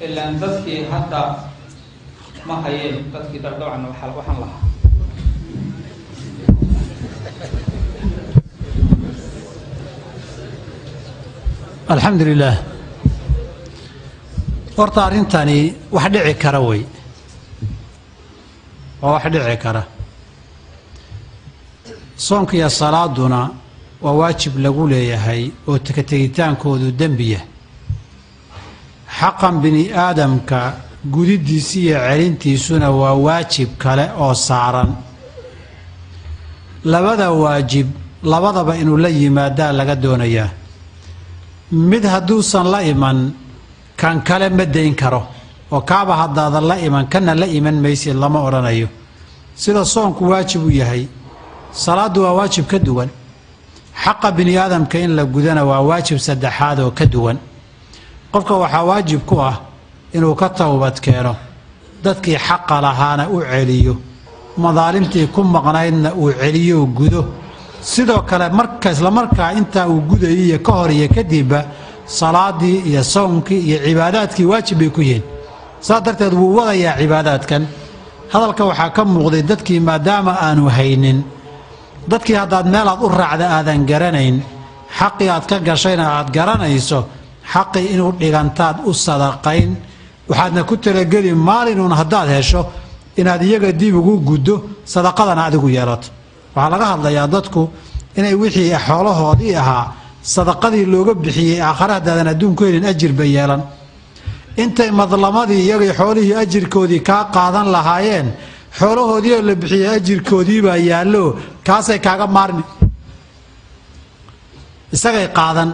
ilaan dadkii hadda ma hayeen dadkii dabcan waxaan lahaa alxamdu lilah horta arrintani wax dhici kara wey waa wax dhici kara soonka iyo salaaduna waa waajib lagu leeyahay oo ka tegitaankoodu dembiya xaqan bini aadamka gudidiisa iyo celintiisuna waa waajib kale oo saaran labada waajib labadaba inuu la yimaadaa laga doonayaa mid hadduusan la iman kan kale ma dayn karo oo kaaba haddaadan la iman kana la iman maysid lama odhanayo sida soonku waajib u yahay salaaddu waa waajib ka duwan xaqa bini aadamka in la gudana waa waajib saddexaad oo ka duwan qofka waxaa waajib ku ah inuu ka towbad keeno dadkii xaqa lahaana u celiyo madaalimtii ku maqnaydna uu celiyo gudo sidoo kale isla markaa intaa uu gudayay iyo ka hor iyo kadibba salaadii iyo sawmkii iyo cibaadaadkii waajib bay ku yihiin saas darteed wuu wadayaa cibaadaadkan hadalka waxaa ka muuqday dadkii maadaama aanu haynin dadkii haddaad meelaad u raacda aadan garanayn xaqii aad ka gashayna aad garanayso xaqii inuu dhigantaad u sadaqayn waxaadna ku talageli maalinuun haddaad hesho inaad iyaga dib ugu guddo sadaqadana adigu yeelato waxaa laga hadlayaa dadku inay wixii xoolahoodii ahaa sadaqadii looga bixiyey aakhare haddaadan adduunku helin ajir bay yeelan intay madlamadii iyagay xoolihii ajirkoodii kaa qaadan lahaayeen xoolahoodii oo la bixiyey ajirkoodii baa yaallo kaasay kaaga maarmi isagay qaadan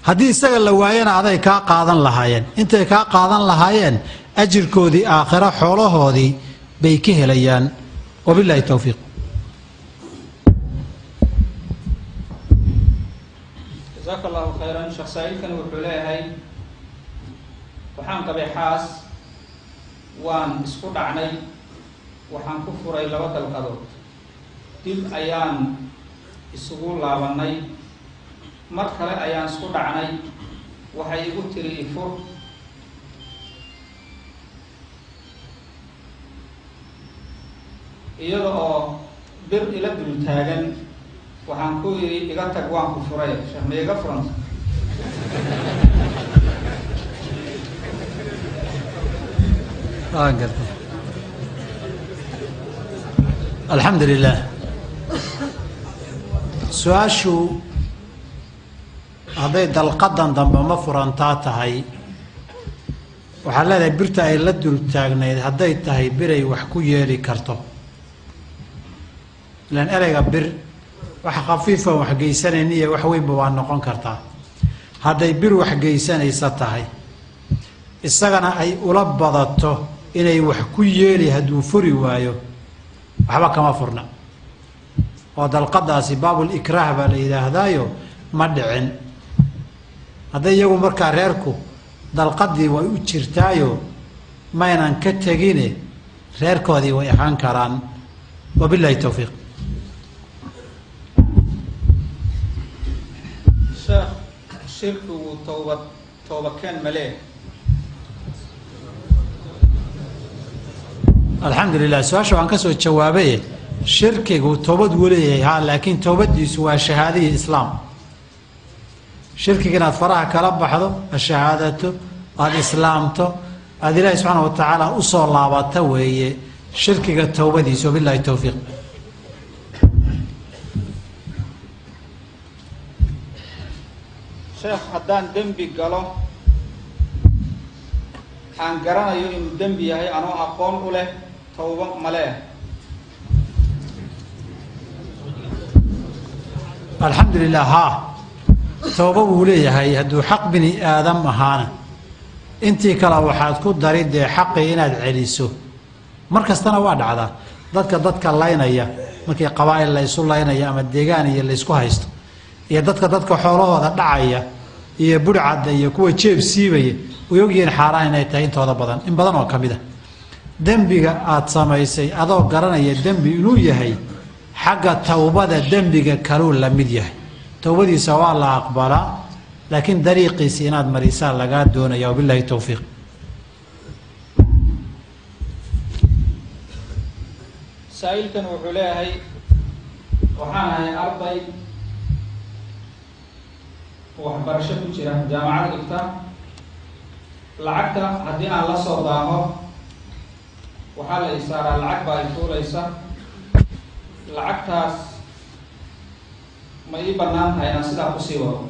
haddii isaga la waayana aday kaa qaadan lahaayeen intay kaa qaadan lahaayeen ajirkoodii aakhiro xoolahoodii bay ka helayaan wabilaahi towfiiq jazaaka allahu khayran sheekh saaiilkan wuxuu leeyahay waxaan qabay xaas waan isku dhacnay waxaan ku furay 2 dalqadood dib ayaan isugu laabannay mar kale ayaan isku dhacnay waxay igu tiri ifur iyada oo bir ila dul taagan waxaan ku yidhi iga tag waan ku furay sheekh ma iga furanta alxamdu lilah su-aashu hadday dalqadan dambe ma furantaa tahay waxaad leedahay birta ay la dul taagnayd hadday tahay biray wax ku yeeli karto ilaan ereyga bir wax khafiifan wax geysanayn iyo wax weynba waa noqon kartaa hadday bir wax geysanaysa tahay isagana ay ula badato inay wax ku yeeli hadduu furi waayo waxba kama furna oo dalqadaasi baabul ikraah baa la yidhaahdaayo ma dhicin hadday iyagu markaa reerku dalqadii way u jirtaayo maynan ka tegine reerkoodii way ahaan karaan wabilaahi towfiiq sheekh shirkigu toobakeen malee alxamdu lilah su-aasha waan ka soo jawaabaye shirkigu toobad wuu leeyahay haa laakiin toobadiisu waa shahaadaiyo islaam shirkiga inaad faraha kala baxdo ashahaadato aada islaamto aada ilaahi subxaana wa tacaala usoo laabata weeye shirkiga towbadiisa wabilaahi towfiiq sheekh haddaan dembi galo aan garanayo inuu dembi yahay anoo aqoon u leh towbo malee alxamdu lilah haa towba wuu leeyahay hadduu xaq bini aadam ahaana intii kale waxaad ku dari dee xaqii inaad celiso mar kastana waa dhacdaa dadka laynaya markii qabaa'il laysu laynaya ama deegaan iyo laysku haysto iyo dadka xoolahooda dhacaya iyo budhcadda iyo kuwa jeeb siibaya way ogyihiin xaaraan inay tahay intooda badan in badan oo ka mid a dembiga aad samaysay adoo garanaya dembi inuu yahay xagga towbada dembiga kaluu la mid yahay towbadiisa waa la aqbalaa laakiin dariiqiisi inaad marisaa lagaa doonaya wabillahi towfiiq saa'ilkan wuxuu leeyahay waxaan ahay arday waxbarasho ku jira jaamacad dhigta lacagta haddii aan la soo daaho waxaa la isaaraa lacag baa i fuulaysa lacagtaas ma ii bannaan tahay inaan sidaa kusii wado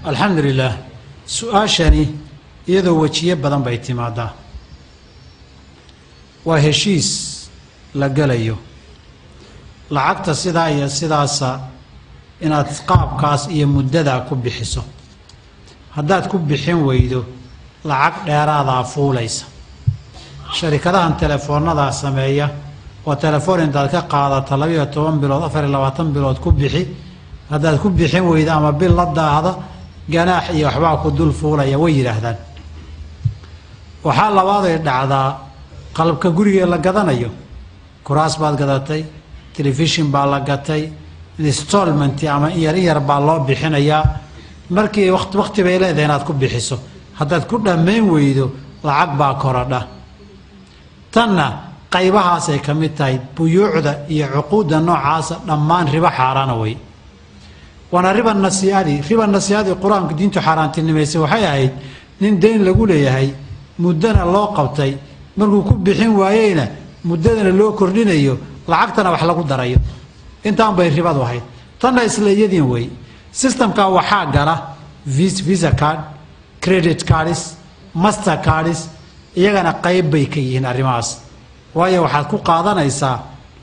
alxamdu lilah su-aashani iyadoo wejiye badan bay timaadaa waa heshiis la gelayo lacagta sidaa iyo sidaasa inaad qaabkaas iyo muddadaa ku bixiso haddaad ku bixin weydo lacag dheeraadaa fuulaysa sharikadahan telefoonnadaa sameeya oo telefoon intaad ka qaadata 12 bilood 24 bilood ku bixi haddaad ku bixin weydo ama bil la daahda ganaax iyo waxbaa ku dul fuulaya way yidhaahdaan waxaa labaaday dhacdaa qalabka gurigee la gadanayo kuraas baad gadatay telefishin baa la gatay installment ama yar baa loo bixinayaa markii waqti bay leedahay inaad ku bixiso haddaad ku dhammayn weydo lacag baa korodha tanna qaybahaasay ka mid tahay buyuucda iyo cuquudda noocaasa dhammaan ribo xaaraana wey waana riba nasiiadii qur-aanku diintu xaaraantinimaysay waxay ahayd nin dayn lagu leeyahay muddana loo qabtay markuu ku bixin waayeyna muddadana loo kordhinayo lacagtana wax lagu darayo intaan bay ribadu ahayd tanna isla iyadiin wey systemka waxaa gala visa card credit cards master cards iyagana qayb bay ka yihiin arrimahaas waayo waxaad ku qaadanaysaa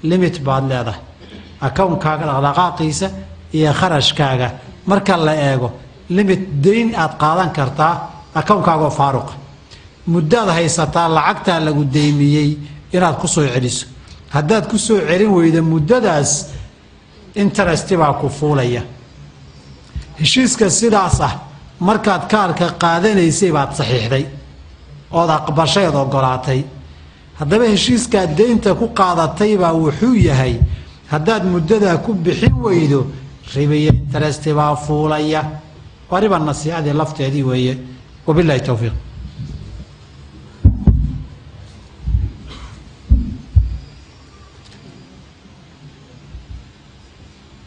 limit baad leedahay akawnkaaga dhaqdhaqaaqiisa iyo kharashkaaga marka la eego limit dayn aad qaadan kartaa akawnkaagoo faaruqa muddaad haysataa lacagtaa lagu deymiyey inaad ku soo celiso haddaad ku soo celin weyda muddadaas interest baa ku fuulaya heshiiska sidaas ah markaad kaarka qaadanaysay baad saxiixday ood aqbashay ood ogolaatay haddaba heshiiskaa deynta ku qaadatay baa wuxuu yahay haddaad muddadaa ku bixin weydo ribiya interest baa fuulaya waa riba nasiicadii lafteedii weeye wabillahi towfiiq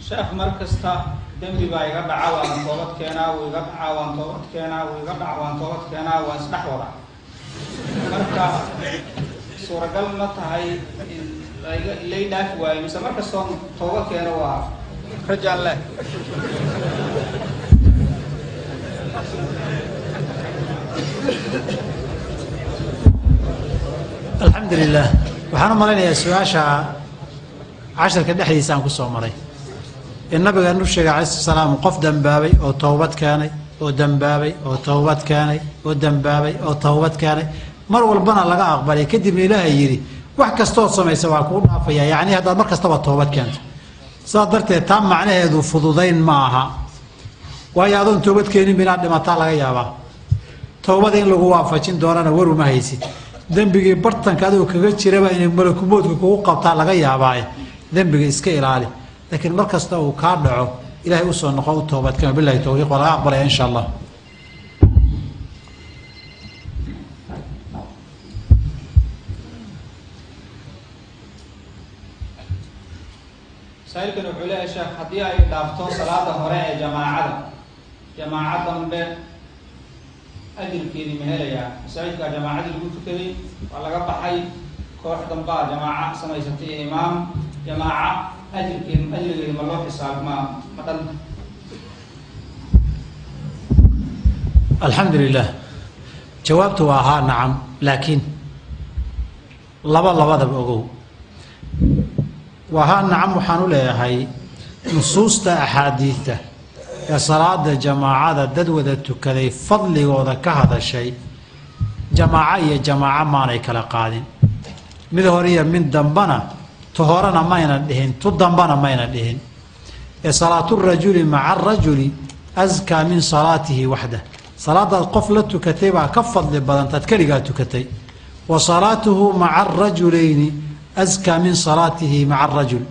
sheekh mar kasta dembi baa iga dhaca waan toobad keenaa wuu iga dhacaa waan toobad keenaa wuu iga dhaca waan toobad keenaa waan isdhex wada marka suuragal ma tahay lay dhaafi waayo mise mar kastoon toobad keeno waa rajaan leh alxamdu lilah waxaan u malaynayaa su-aasha casharka dhexdiisa aan ku soo maray ee nabigan u sheegay calayhi salaam qof dambaabay oo towbad keenay oo dambaabay oo towbad keenay oo dambaabay oo towbad keenay mar walbana laga aqbalay kadibna ilaahay yidhi wax kastood samaysa waa kuu dhaafaya yacni haddaad mar kastaba toobad keento sidaas darteed taa macnaheedu fududayn ma aha waayo adoon toobad keenin inaad dhimataa laga yaabaa towbada in lagu waafajin doonana waruma haysid dembigii bartanka adigoo kaga jiraba inay malakumoodka kugu qabtaa laga yaabaaye dembiga iska ilaali laakiin mar kasta uu kaa dhaco ilaahay usoo noqo u toobadkeen billahi towfiiq waa laga aqbalaya insha allah saa'ilkan wuxuu leeyahay sheekh haddii ay dhaafto salaada hore ee jamaaca dambe ajirkeedii ma helayaa masaajidka jamaacadii lagu tukaday waa laga baxay koox dambaa jamaaca samaysatay iyo imaam jamaaca ajrigeedi ma loo xisaab ma dhanta alxamdu lilah jawaabtu waa haa nacam laakiin labadaba ogow waa haa nacam waxaan u leeyahay nusuusta axaadiidta ee salaada jamaacada dad wada tukaday fadligooda ka hadashay jamaaco iyo jamaaco maanay kala qaadin mid hore iyo mid dambana tu horena mayna dhihin tu dambana mayna dhihin ee salaatu rajuli maca arajuli askaa min salaatihi waxdah salaadaad qof la tukatay baa ka fadli badan taad keligaa tukatay وصلاته مع الرجلين أزكى من صلاته مع الرجل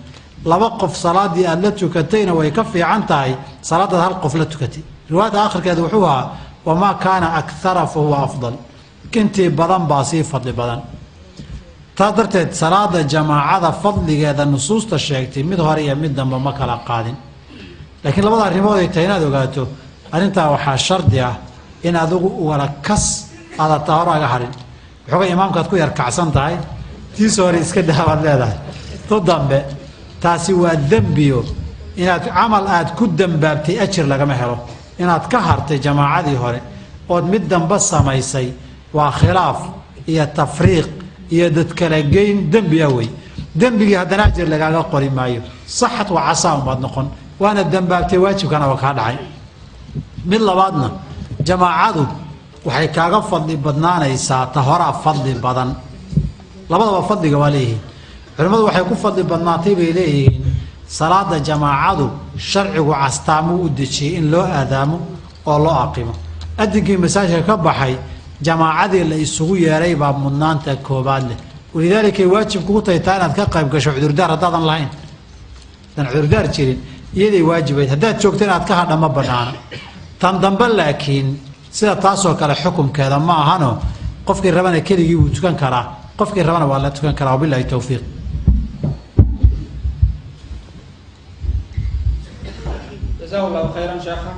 لaba qof salaadii aad la tukatayna way ka fiican tahay salaadaad hal qof la tukatay riwaayada aakhirkeeda wuxuu ahaa wamaa kaana akthara fa huwa afdal intii badan baa sii fadli badan taa darteed salaada jamaacada fadligeeda nusuusta sheegtay mid hore iyo mid dambe ma kala qaadin laakiin labada arrimood ay tahay inaad ogaato arrintaa waxaa shardi ah in adigu wala kas aada taa hore aga harin waxooga imaamkaad ku yar kacsan tahay tiis hore iska daabaad leedahay to dambe taasi waa dembiyo inaad camal aad ku dambaabtay ajir lagama helo inaad ka hartay jamaacadii hore ood mid dambe samaysay waa khilaaf iyo tafriiq iyo dad kala geyn dembiya wey dembigii haddana ajir lagaaga qori maayo saxad waa casaa umaad noqon waana dambaabtay waajibkana waa kaa dhacay mid labaadna jamaacadu waxay kaaga fadli badnaanaysaa ta horaa fadli badan labadaba fadliga waa leeyihiin culimmadu waxay ku fadli badnaatay bay leeyihiin salaada jamaacadu sharcigu castaamuu u dejiyey in loo aadaamo oo loo aqimo adinkii masaajidka ka baxay jamaacadii la isugu yeeray baa mudnaanta koobaad leh walidaalika ay waajib kugu tahay taa inaad ka qayb gasho cudurdaar haddaadan lahayn haddaan cudurdaar jirin iyaday waajibayd haddaad joogto inaad ka hadha ma banaana tan dambe laakiin sida taasoo kale xukumkeeda ma ahano qofkii rabana keligii wuu tukan karaa qofkii rabana waa la tukan karaa wabillahi towfiiq جزاه الله خيرا شيخا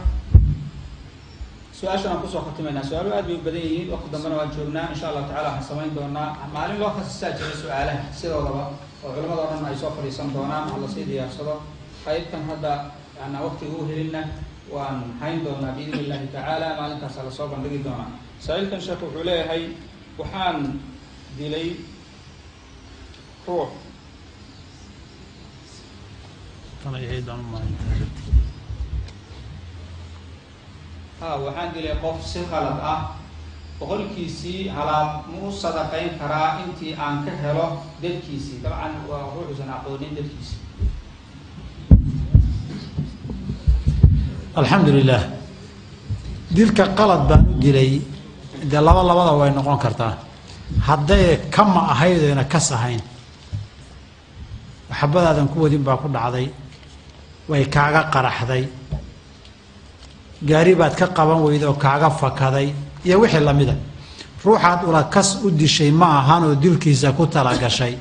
سؤال شان كسو ختمنا سؤال aad bay badan yihiin waqti dambana waan joognaa insha Allah taala waxaan samayn doonaa maalin loo khasisay su'aalaha sidoodaba oo culimada oo dhan ay soo fadhiisan doonaan alla sii diyaarsado qaybtan hadda ana waqtiga u helina waan hayn doonaa biidin Allah taala maalintaas la soo bandhigi doonaa sa'ilkan sheekhu wuxuu leeyahay waxaan dilay ruux tana yeedan ma waxaan dilay qof si qalad ah boqolkiisii halaad mu sadaqayn karaa intii aan ka helo dadkiisii dabcan waa ruuxusan aqoonin dadkiisii alxamdulilah dilka qalad baan u dilay dee labada way noqon kartaa hadday kama ahaydayna kas ahayn waxbadaadan ku wadin baa ku dhacday way kaaga qaraxday gaari baad ka qaban weyda oo kaaga fakaday iyo wixii lamida ruuxaad ula kas u dishay ma ahanoo dilkiisa ku talagashay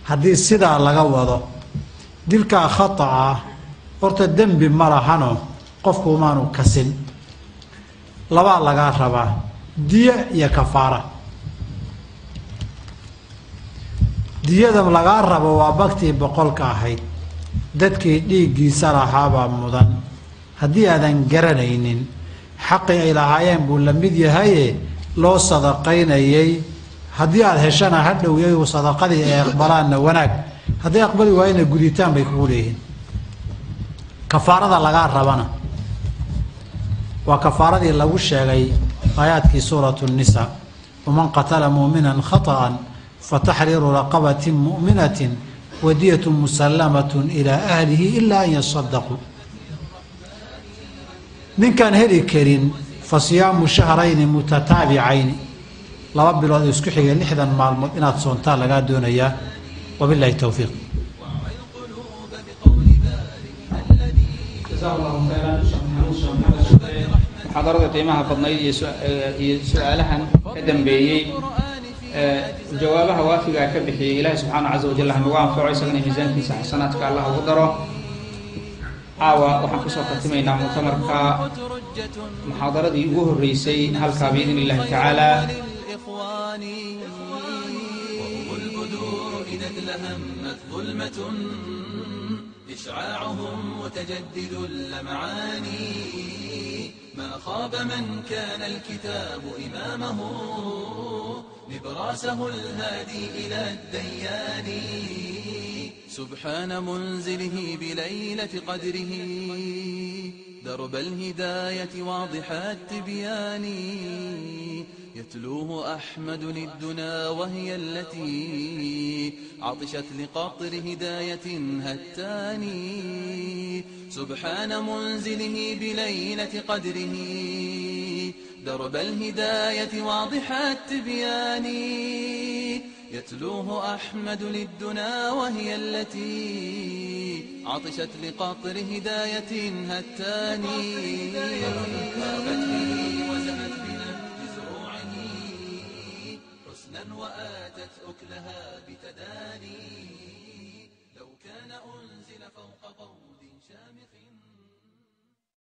haddii sidaa laga wado dilkaa khata ah horta dembi ma lahano qofku maanu kasin labaa lagaa rabaa diya iyo kafaara diyada lagaa rabo waa bagtii boqolka ahayd dadkii dhiiggiisa lahaabaa mudan haddii aadan garanaynin xaqii ay lahaayeen buu la mid yahaye loo sadaqaynayay haddii aada heshana ha dhowyay sadaqadii ay aqbalaanna wanaag hadday aqbali waayena guditaan bay kugu leeyihiin kafaarada lagaa rabana waa kafaaradii lagu sheegay aayaadkii suuratu nisa waman qatala muuminan khata'an fataxriiru raqabatin mu'minatin wadiyatun musallamatun ilaa ahlihi ilaa an yasadaquu ninkaan heli karin fa siyaamu shahrayni mutataabicayni 2 bilood isku xigay 60 maalmood inaad soontaa lagaa doonayaa wabillahi towfiiq muxaadarada qiimaha badnayd iyo su'aalahan ka dambeeyey jawaabaha waafiga ka bixiyay ilaahay subxaanahu caza wajalla nagu anfaco isagana miisaankiisa xasanaadka allah ugu daro caawa waxaan kusoo khatimaynaa muctamarka muxaadaradii ugu horreysay halkaa biidn illahi tacaala إشعاعهم متجدد اللمعان ما خاب من كان الكتاب إمامه نبراسه الهادي إلى الديان سبحان منزله بليلة قدره درب الهداية واضح التبيان يتلوه أحمد للدنا وهي التي عطشت لقطر هداية هتاني سبحان منزله بليلة قدره درب الهداية واضح التبيان يتلوه أحمد للدنا وهي التي عطشت لقطر هداية هتاني غابت به وزهت بنهج زروعه حسنا وآتت أكلها بتداني لو كان أنزل فوق قود شامخ